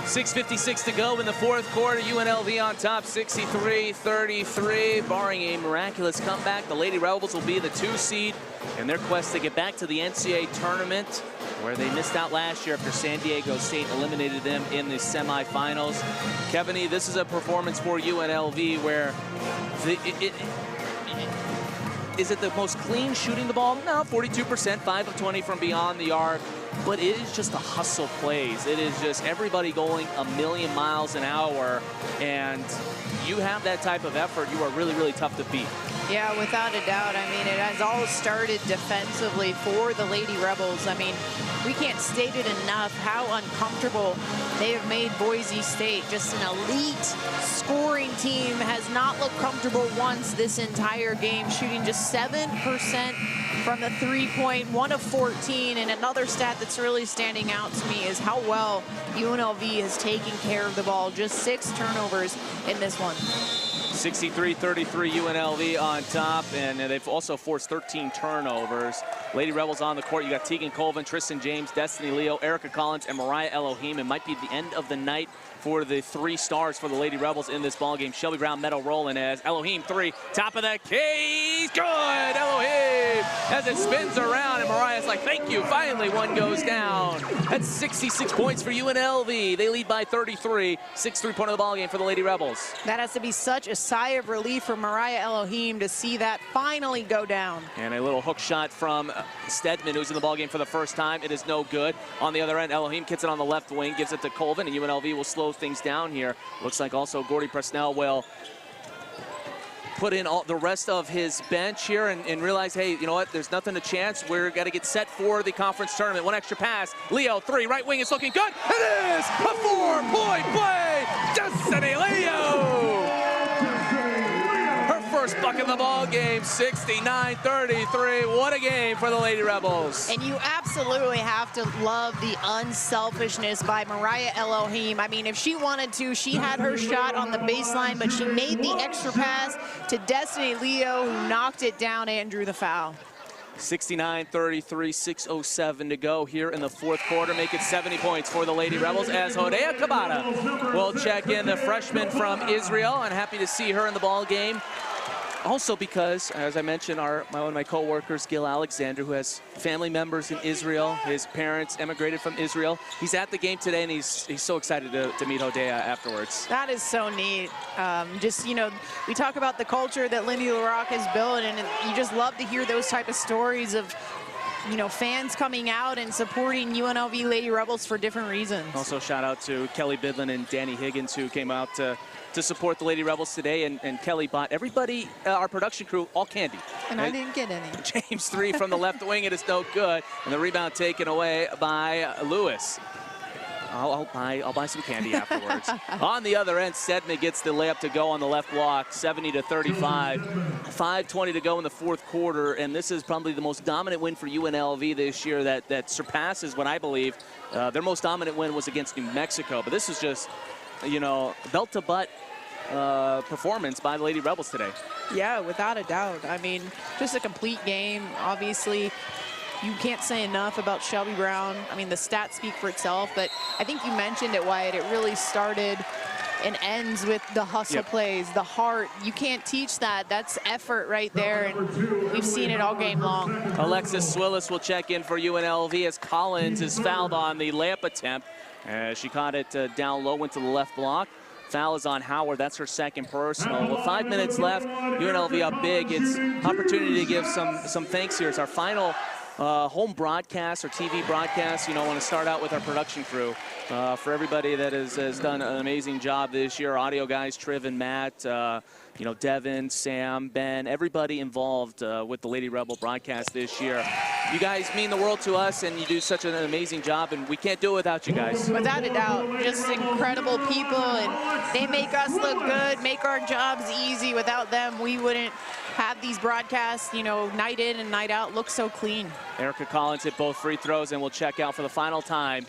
6:56 to go in the fourth quarter. UNLV on top, 63-33. Barring a miraculous comeback, the Lady Rebels will be the 2 seed in their quest to get back to the NCAA tournament, where they missed out last year after San Diego State eliminated them in the semifinals. Kevin E., this is a performance for UNLV where is it the most clean shooting the ball? No, 42%, 5 of 20 from beyond the arc. But it is just the hustle plays. It is just everybody going a million miles an hour. And you have that type of effort, you are really, really tough to beat. Yeah, without a doubt. I mean, it has all started defensively for the Lady Rebels. I mean, we can't state it enough how uncomfortable they have made Boise State. Just an elite scoring team, has not looked comfortable once this entire game, shooting just 7% from the 3-point, 1 of 14. And another stat that's really standing out to me is how well UNLV has taken care of the ball. Just 6 turnovers in this one. 63-33 UNLV on top, and they've also forced 13 turnovers. Lady Rebels on the court. You got Tegan Colvin, Tristan James, Destiny Leo, Erica Collins, and Mariah Elohim. It might be the end of the night for the 3 stars for the Lady Rebels in this ballgame. Shelby Brown, Meadow rolling as Elohim 3, top of the key, good! Elohim as it spins around, and Mariah's like, thank you, finally one goes down. That's 66 points for UNLV. They lead by 33, 6 3-pointer of the ballgame for the Lady Rebels. That has to be such a sigh of relief for Mariah Elohim to see that finally go down. And a little hook shot from Stedman, who's in the ballgame for the first time. It is no good. On the other end, Elohim gets it on the left wing, gives it to Colvin, and UNLV will slow things down here. Looks like also Gordy Presnell will put in all the rest of his bench here and realize, hey, you know what, there's nothing to chance. We're got to get set for the conference tournament. One extra pass. Leo 3, right wing is looking good. It is a 4-point play. Destiny Leo. First bucket of the ball game, 69-33. What a game for the Lady Rebels. And you absolutely have to love the unselfishness by Mariah Elohim. I mean, if she wanted to, she had her shot on the baseline, but she made the extra pass to Destiny Leo, who knocked it down and drew the foul. 69-33, 6:07 to go here in the fourth quarter. Make it 70 points for the Lady Rebels as Hodea Kabata will check in, the freshman from Israel. I'm happy to see her in the ball game. Also because, as I mentioned, one of my co-workers, Gil Alexander, who has family members in Israel. His parents emigrated from Israel. He's at the game today, and he's so excited to meet Hodea afterwards. That is so neat. Just, you know, we talk about the culture that Lindy LaRock has built, and you just love to hear those type of stories of, you know, fans coming out and supporting UNLV Lady Rebels for different reasons. Also, shout out to Kelly Bidlin and Danny Higgins, who came out to support the Lady Rebels today, and Kelly bought everybody, our production crew, all candy. And I didn't get any. James 3 from the left wing, it is no good, and the rebound taken away by Lewis. I'll buy some candy afterwards. On the other end, Stedman gets the layup to go on the left block, 70-35. 5:20 to go in the fourth quarter, and this is probably the most dominant win for UNLV this year that surpasses what I believe their most dominant win was against New Mexico. But this is just, you know, belt-to-butt performance by the Lady Rebels today. Yeah, without a doubt. I mean, just a complete game. Obviously, you can't say enough about Shelby Brown. I mean, the stats speak for itself, but I think you mentioned it, Wyatt. It really started and ends with the hustle plays, the heart. You can't teach that. That's effort right there, and we've seen it all game long. Alexis Swillis will check in for UNLV as Collins is fouled on the layup attempt. She caught it down low, went to the left block. Foul is on Howard. That's her second personal. With 5 minutes left, UNLV up big. It's opportunity to give some thanks here. It's our final home broadcast or TV broadcast. You know, I want to start out with our production crew. For everybody that has done an amazing job this year, audio guys, Triv and Matt, you know, Devin, Sam, Ben, everybody involved with the Lady Rebel broadcast this year. You guys mean the world to us, and you do such an amazing job, and we can't do it without you guys. Without a doubt, just incredible people, and they make us look good, make our jobs easy. Without them, we wouldn't have these broadcasts, you know, night in and night out, look so clean. Erica Collins hit both free throws, and will check out for the final time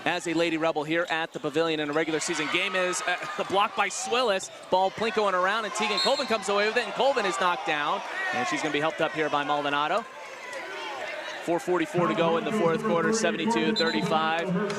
as a Lady Rebel here at the Pavilion in a regular season game. Is the block by Swillis. Ball plinkoing around, and Tegan Colvin comes away with it, and Colvin is knocked down. And she's going to be helped up here by Maldonado. 4:44 to go in the fourth quarter, 72-35.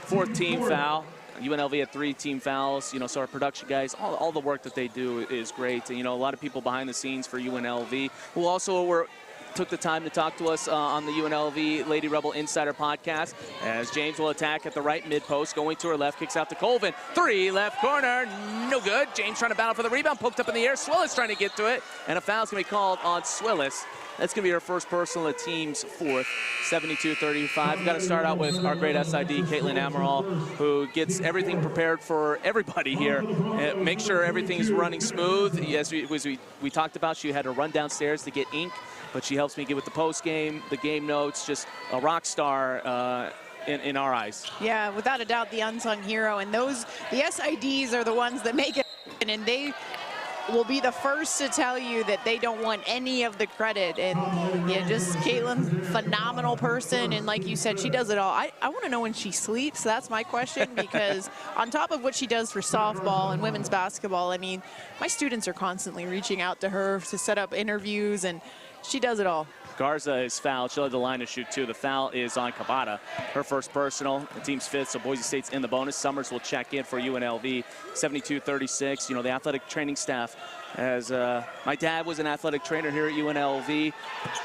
Fourth team foul. UNLV had 3 team fouls, you know, so our production guys, all the work that they do is great. And, you know, a lot of people behind the scenes for UNLV who also took the time to talk to us on the UNLV Lady Rebel Insider podcast, as James will attack at the right mid-post, going to her left, kicks out to Colvin. 3, left corner, no good. James trying to battle for the rebound, poked up in the air. Swillis trying to get to it, and a foul's going to be called on Swillis. That's going to be her first personal, the team's fourth. 72-35. We've got to start out with our great SID, Caitlin Amaral, who gets everything prepared for everybody here. Make sure everything's running smooth. As we talked about, she had to run downstairs to get ink, but she helps me get with the post game, the game notes, just a rock star in our eyes. Yeah, without a doubt, the unsung hero. And the SIDs are the ones that make it, and they will be the first to tell you that they don't want any of the credit. And yeah, just Caitlin's phenomenal person, and like you said, she does it all. I want to know when she sleeps. That's my question, because on top of what she does for softball and women's basketball, I mean, my students are constantly reaching out to her to set up interviews, and she does it all. Garza is fouled. She'll have the line to shoot two. The foul is on Cabada. Her first personal, the team's fifth, so Boise State's in the bonus. Summers will check in for UNLV. 72-36. You know, the athletic training staff, as my dad was an athletic trainer here at UNLV.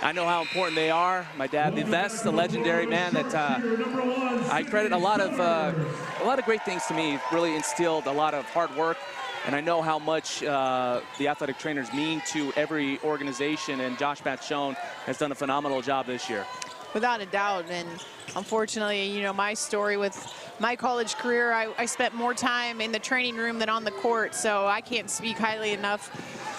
I know how important they are. My dad, the best, the legendary man that I credit a lot of great things to me. Really instilled a lot of hard work. And I know how much the athletic trainers mean to every organization, and Josh Batchone has done a phenomenal job this year. Without a doubt, and unfortunately, you know, my story with my college career, I spent more time in the training room than on the court, so I can't speak highly enough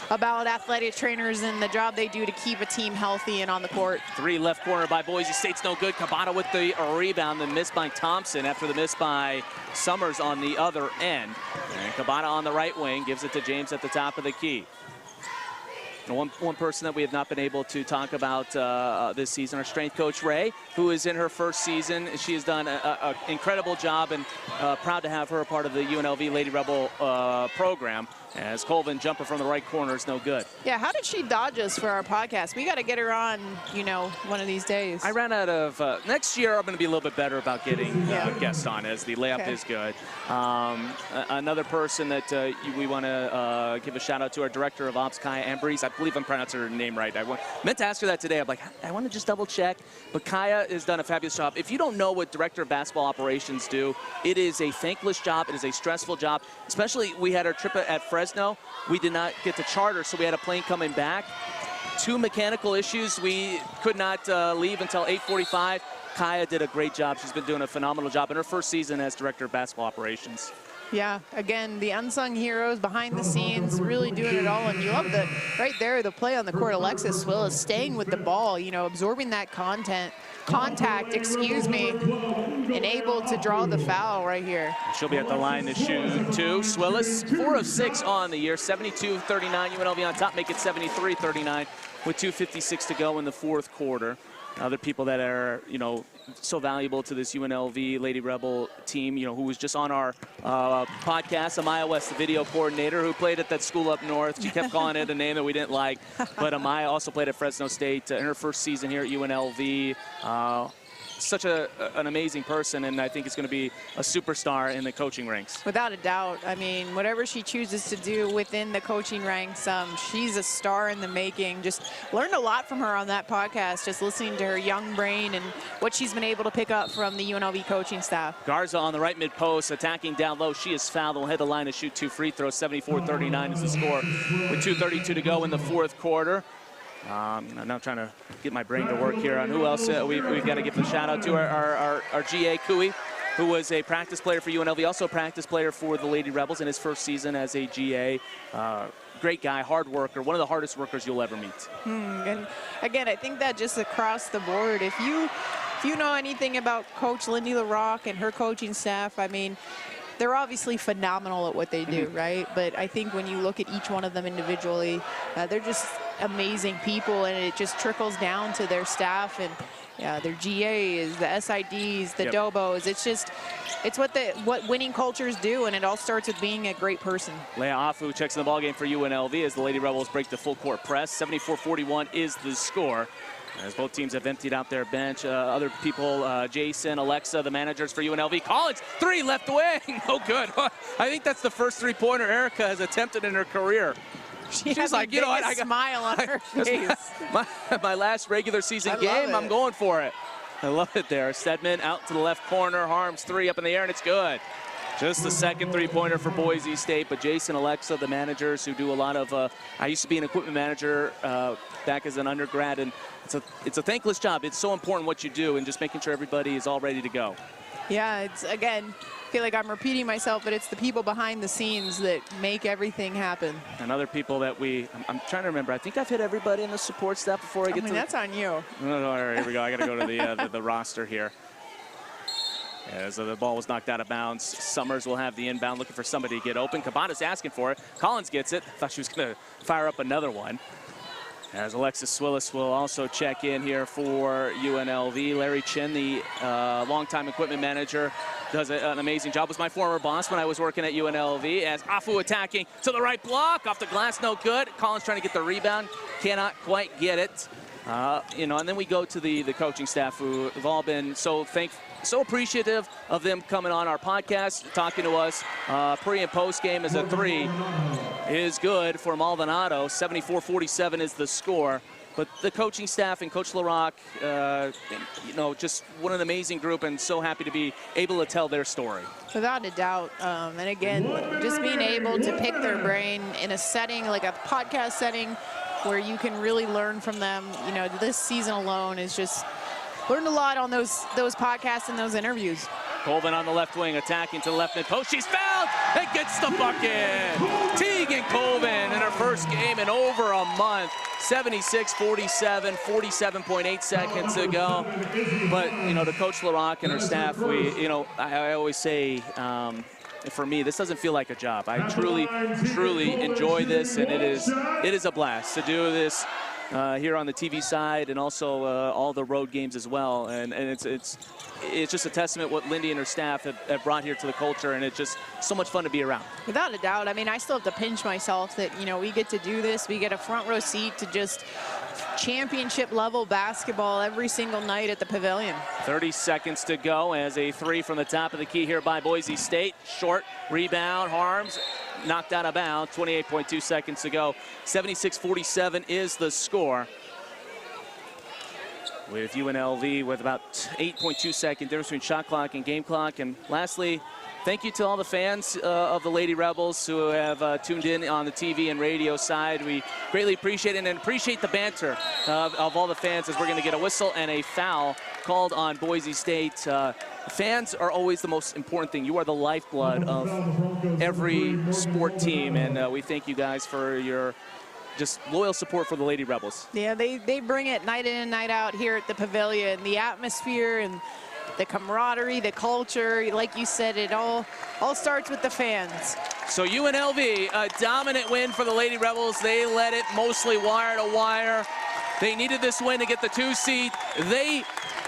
about athletic trainers and the job they do to keep a team healthy and on the court. 3, left corner by Boise State's no good. Cabada with the rebound, the miss by Thompson after the miss by Summers on the other end. And Cabada on the right wing gives it to James at the top of the key. And one person that we have not been able to talk about this season, our strength coach, Ray, who is in her first season. She has done an incredible job, and proud to have her a part of the UNLV Lady Rebel program. As Colvin, jumper from the right corner is no good. Yeah, how did she dodge us for our podcast? We got to get her on, you know, one of these days. I ran out of, next year I'm going to be a little bit better about getting guests on, as the layup is good. Another person that we want to give a shout out to, our director of ops, Kaya Ambrose. I believe I'm pronouncing her name right. I meant to ask her that today. I'm like, I want to just double check. But Kaya has done a fabulous job. If you don't know what director of basketball operations do, it is a thankless job. It is a stressful job. Especially, we had our trip at Fresno. We did not get to charter, so we had a plane coming back. 2 mechanical issues. We could not leave until 8:45. Kaya did a great job. She's been doing a phenomenal job in her first season as director of basketball operations. Yeah, again, the unsung heroes behind the scenes, really doing it all. And you love the, right there, the play on the court. Alexis Swillis staying with the ball, you know, absorbing that contact, excuse me, and able to draw the foul right here. She'll be at the line to shoot 2. Swillis, 4 of 6 on the year, 72-39. UNLV on top, make it 73-39 with 2:56 to go in the fourth quarter. other people that are, so valuable to this UNLV Lady Rebel team, who was just on our podcast, Amaya West, the video coordinator, who played at that school up north. She kept calling it a name that we didn't like. But Amaya also played at Fresno State in her first season here at UNLV. Such an amazing person, and I think is going to be a superstar in the coaching ranks. Without a doubt. I mean, whatever she chooses to do within the coaching ranks, she's a star in the making. Just learned a lot from her on that podcast, just listening to her young brain and what she's been able to pick up from the UNLV coaching staff. Garza on the right mid-post, attacking down low. She is fouled and will head the line to shoot 2 free throws. 74-39 is the score with 2:32 to go in the fourth quarter. I'm now trying to get my brain to work here on who else we've got to give a shout out to. Our GA, Cooey, who was a practice player for UNLV, also a practice player for the Lady Rebels in his first season as a GA. Great guy, hard worker, one of the hardest workers you'll ever meet. And again, I think that just across the board, if you know anything about Coach Lindy LaRocque and her coaching staff, I mean, they're obviously phenomenal at what they do, right? But I think when you look at each one of them individually, they're just amazing people, and it just trickles down to their staff and their GAs, the SIDs, the Dobos. It's what winning cultures do, and it all starts with being a great person. Leah Afu checks in the ballgame for UNLV as the Lady Rebels break the full court press. 74-41 is the score. As both teams have emptied out their bench. Other people, Jason, Alexa, the managers for UNLV. Collins, 3 left wing. No good. I think that's the first 3-pointer Erica has attempted in her career. She's like, you know what? I got a smile on her face. My last regular season game, I'm going for it. I love it there. Stedman out to the left corner. Harms 3 up in the air, and it's good. Just the second 3-pointer for Boise State, but Jason, Alexa, the managers who do a lot of, I used to be an equipment manager back as an undergrad, and it's a thankless job. It's so important what you do and just making sure everybody is all ready to go. Yeah, it's, again, I feel like I'm repeating myself, but it's the people behind the scenes that make everything happen. And other people that I'm trying to remember. I think I've hit everybody in the support staff before I get to that's on you. No, all right, here we go. I got to go to the roster here. As the ball was knocked out of bounds, Summers will have the inbound, looking for somebody to get open. Cabana's asking for it. Collins gets it. Thought she was going to fire up another one. As Alexis Swillis will also check in here for UNLV. Larry Chin, the longtime equipment manager, does an amazing job. Was my former boss when I was working at UNLV. As Afu attacking to the right block, off the glass, no good. Collins trying to get the rebound, cannot quite get it. And then we go to the coaching staff, who have all been so appreciative of them coming on our podcast, talking to us. Pre and post game as a 3 is good for Maldonado. 74-47 is the score. But the coaching staff and Coach LaRocque, just what an amazing group, and so happy to be able to tell their story. Without a doubt. And again, just being able to pick their brain in a setting, like a podcast setting, where you can really learn from them. This season alone is just learned a lot on those podcasts and those interviews. Colvin on the left wing, attacking to the left mid-post. She's fouled and gets the bucket. Tegan Colvin in her first game in over a month. 76-47, 47.8 seconds to go. But, to Coach LaRocque and her staff, I always say, for me, this doesn't feel like a job. I truly enjoy this, and it is a blast to do this here on the TV side, and also all the road games as well. And it's just a testament what Lindy and her staff have brought here to the culture, and it's just so much fun to be around. Without a doubt. I mean, I still have to pinch myself that, we get to do this. We get a front row seat to just championship level basketball every single night at the Pavilion. 30 seconds to go as a 3 from the top of the key here by Boise State. Short rebound, Harms knocked out of bounds. 28.2 seconds to go. 76-47 is the score, with UNLV with about 8.2 second difference between shot clock and game clock. And lastly, thank you to all the fans of the Lady Rebels who have tuned in on the TV and radio side. We greatly appreciate it, and appreciate the banter of all the fans, as we're going to get a whistle and a foul called on Boise State. Fans are always the most important thing. You are the lifeblood of every sport team, and we thank you guys for your just loyal support for the Lady Rebels. Yeah, they bring it night in and night out here at the Pavilion. The atmosphere and the camaraderie, the culture, like you said, it all starts with the fans. So UNLV, a dominant win for the Lady Rebels. They led it mostly wire to wire. They needed this win to get the 2 seed. They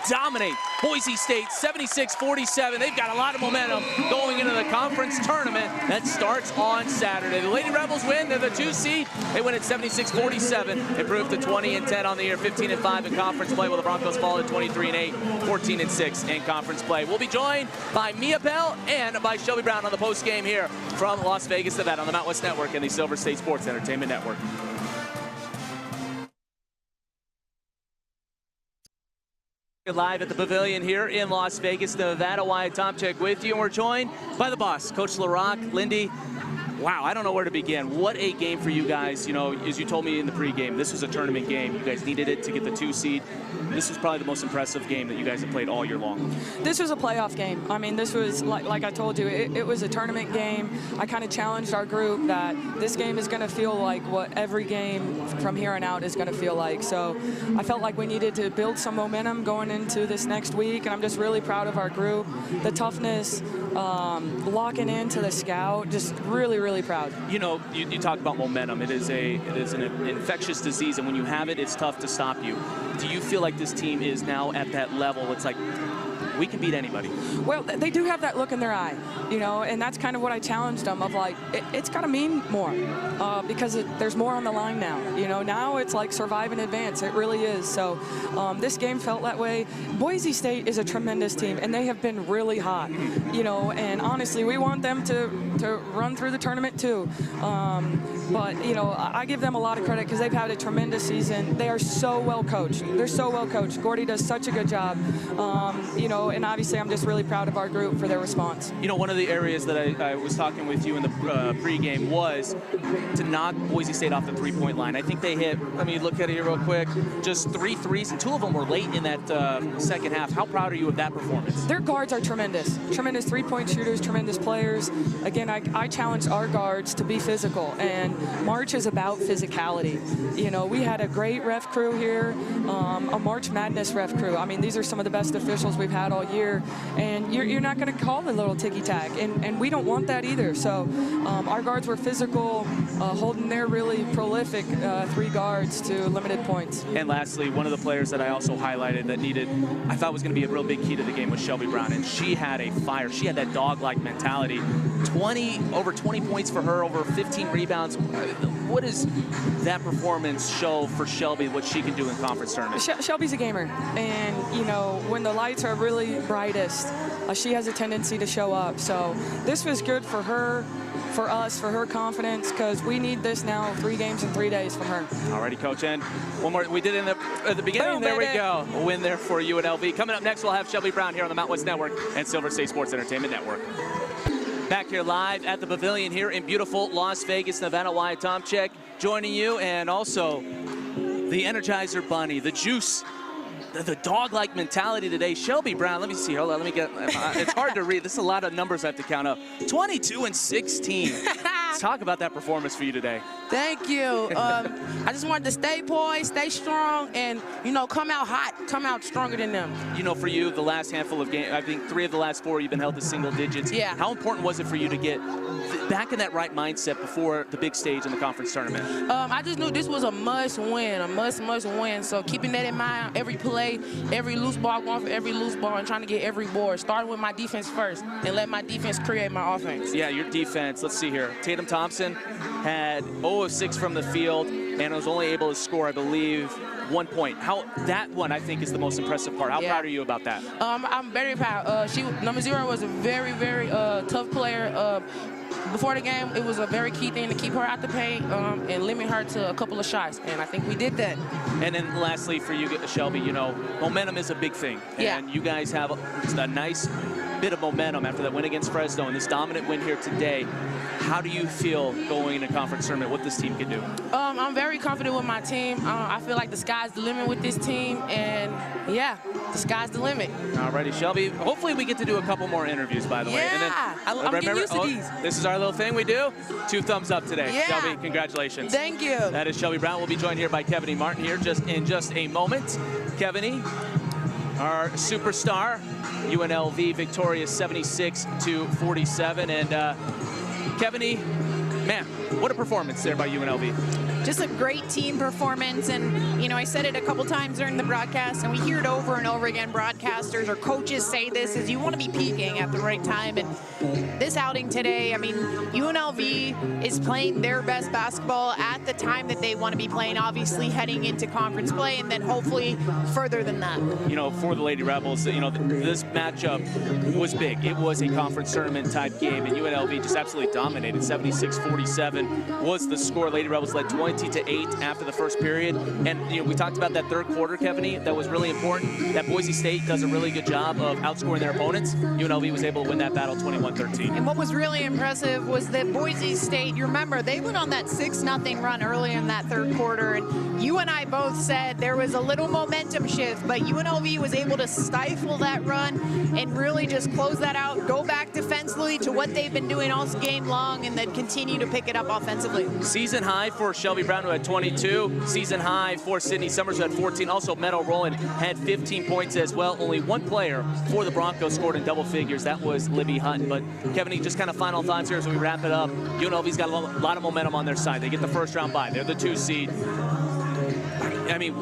dominate Boise State 76-47. They've got a lot of momentum going into the conference tournament that starts on Saturday. The Lady Rebels win. They're the 2 seed. They win at 76-47. Improved to 20-10 on the year, 15-5 in conference play, while the Broncos fall at 23-8, 14-6 in conference play. We'll be joined by Mia Bell and by Shelby Brown on the post game here from Las Vegas, Nevada on the Mountain West Network and the Silver State Sports Entertainment Network. Live at the Pavilion here in Las Vegas, Nevada. Wyatt Tomczyk with you, and we're joined by the boss, Coach LaRock. Lindy, wow, I don't know where to begin. What a game for you guys. You know, as you told me in the pregame, this was a tournament game. You guys needed it to get the 2 seed. This was probably the most impressive game that you guys have played all year long. This was a playoff game. I mean, this was, like I told you, it was a tournament game. I kind of challenged our group that this game is going to feel like what every game from here on out is going to feel like. So I felt like we needed to build some momentum going into this next week, and I'm just really proud of our group. The toughness, locking into the scout, just really proud. You know, you talk about momentum. It is an infectious disease, and when you have it, it's tough to stop you. Do you feel like this team is now at that level? It's like, we can beat anybody. Well, they do have that look in their eye, you know, and that's kind of what I challenged them of, like, it's got to mean more because there's more on the line now. You know, now it's like survive and advance. It really is. So this game felt that way. Boise State is a tremendous team, and they have been really hot, you know, and honestly, we want them to run through the tournament too. But, you know, I give them a lot of credit because they've had a tremendous season. They are so well coached. They're so well coached. Gordy does such a good job. You know, and obviously I'm just really proud of our group for their response. You know, one of the areas that I was talking with you in the pregame was to knock Boise State off the three-point line. I think they hit, let me look at it here real quick, just 3 threes, and 2 of them were late in that second half. How proud are you of that performance? Their guards are tremendous. Tremendous three-point shooters, tremendous players. Again, I challenged our guards to be physical, and March is about physicality. You know, we had a great ref crew here, a March Madness ref crew. I mean, these are some of the best officials we've had all year, and you're not going to call the little ticky-tack, and we don't want that either. So our guards were physical, holding their really prolific 3 guards to limited points. And lastly, one of the players that I also highlighted that I thought was going to be a real big key to the game was Shelby Brown, and she had a fire. She had that dog-like mentality. Over 20 points for her, over 15 rebounds. What does that performance show for Shelby, what she can do in conference tournaments? Shelby's a gamer, and you know, when the lights are really brightest, she has a tendency to show up. So this was good for her, for us, for her confidence, because we need this now, 3 games in 3 days from her. Alrighty, Coach, and one more. We did it at the beginning. Boom, there baby. We go. A win there for UNLV. Coming up next, we'll have Shelby Brown here on the Mountain West Network and Silver State Sports Entertainment Network. Back here live at the Pavilion here in beautiful Las Vegas, Nevada. Wyatt Tomczyk joining you, and also the Energizer Bunny, the juice, the dog-like mentality today. Shelby Brown, let me see. Hold on, let me get. It's hard to read. This is a lot of numbers I have to count up. 22 and 16. Let's talk about that performance for you today. Thank you. I just wanted to stay poised, stay strong, and, you know, come out hot, come out stronger than them. You know, for you, the last handful of games, I think 3 of the last 4, you've been held to single digits. Yeah. How important was it for you to get back in that right mindset before the big stage in the conference tournament? I just knew this was a must-win, a must win. So keeping that in mind, every play, every loose ball, going for every loose ball, and trying to get every board, starting with my defense first, and let my defense create my offense. Yeah, your defense. Let's see here. Tatum Thompson had 0 of 6 from the field and was only able to score, I believe, 1 point. That one, I think, is the most impressive part. How proud are you about that? I'm very proud. Number 0 was a very tough player. Before the game, it was a very key thing to keep her out the paint and limit her to a couple of shots, and I think we did that. And then lastly, for you, Shelby, you know, momentum is a big thing. Yeah. And you guys have a nice bit of momentum after that win against Fresno and this dominant win here today. How do you feel going into conference tournament, what this team can do? I'm very confident with my team. I feel like the sky's the limit with this team, and yeah, the sky's the limit. Alrighty, Shelby. Hopefully we get to do a couple more interviews, by the way. Yeah, And then, I'm getting used to these. This is our little thing we do. 2 thumbs up today. Yeah. Shelby, congratulations. Thank you. That is Shelby Brown. We'll be joined here by Kevin Martin here in just a moment. Kevin, our superstar, UNLV victorious 76-47, and Kevin, man, what a performance there by UNLV. just a great team performance. And, you know, I said it a couple times during the broadcast, and we hear it over and over again. Broadcasters or coaches say this, is you want to be peaking at the right time. And this outing today, I mean, UNLV is playing their best basketball at the time that they want to be playing, obviously heading into conference play, and then hopefully further than that. You know, for the Lady Rebels, you know, this matchup was big. It was a conference tournament type game, and UNLV just absolutely dominated. 76-47 was the score. Lady Rebels led 20-8 after the first period. And, you know, we talked about that third quarter, Kevin, that was really important. That Boise State does a really good job of outscoring their opponents. UNLV was able to win that battle 21-13. And what was really impressive was that Boise State, you remember, they went on that 6-0 run early in that third quarter, and you and I both said there was a little momentum shift, but UNLV was able to stifle that run and really just close that out, go back defensively to what they've been doing all game long, and then continue to pick it up offensively. Season high for Shelby Brown, who had 22. Season high for Sydney Summers, who had 14. Also, Meadow Rowland had 15 points as well. Only one player for the Broncos scored in double figures. That was Libby Hutton. But, Kevin, just kind of final thoughts here as we wrap it up. UNLV's got a lot of momentum on their side. They get the first round bye. They're the 2 seed. I mean,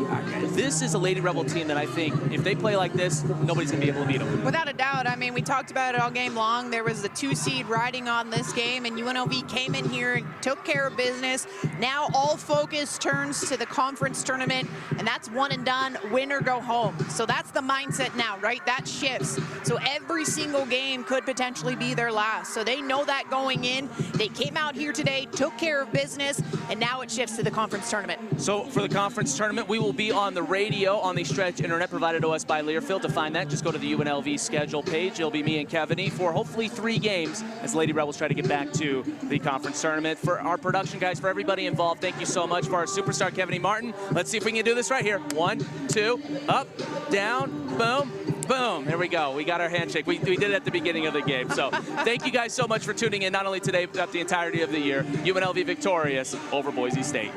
this is a Lady Rebel team that I think if they play like this, nobody's going to be able to beat them. Without a doubt. I mean, we talked about it all game long. There was the 2 seed riding on this game, and UNLV came in here and took care of business. Now all focus turns to the conference tournament, and that's one and done, win or go home. So that's the mindset now, right? That shifts. So every single game could potentially be their last. So they know that going in. They came out here today, took care of business, and now it shifts to the conference tournament. So for the conference tournament, we will be on the radio on the Stretch Internet provided to us by Learfield. To find that, just go to the UNLV schedule page. It'll be me and Kevin for hopefully 3 games as Lady Rebels try to get back to the conference tournament. For our production guys, for everybody involved, thank you so much. For our superstar, Kevin Martin, let's see if we can do this right here. 1, 2, up, down, boom. Boom, there we go. We got our handshake. We did it at the beginning of the game. So thank you guys so much for tuning in, not only today, but the entirety of the year. UNLV victorious over Boise State.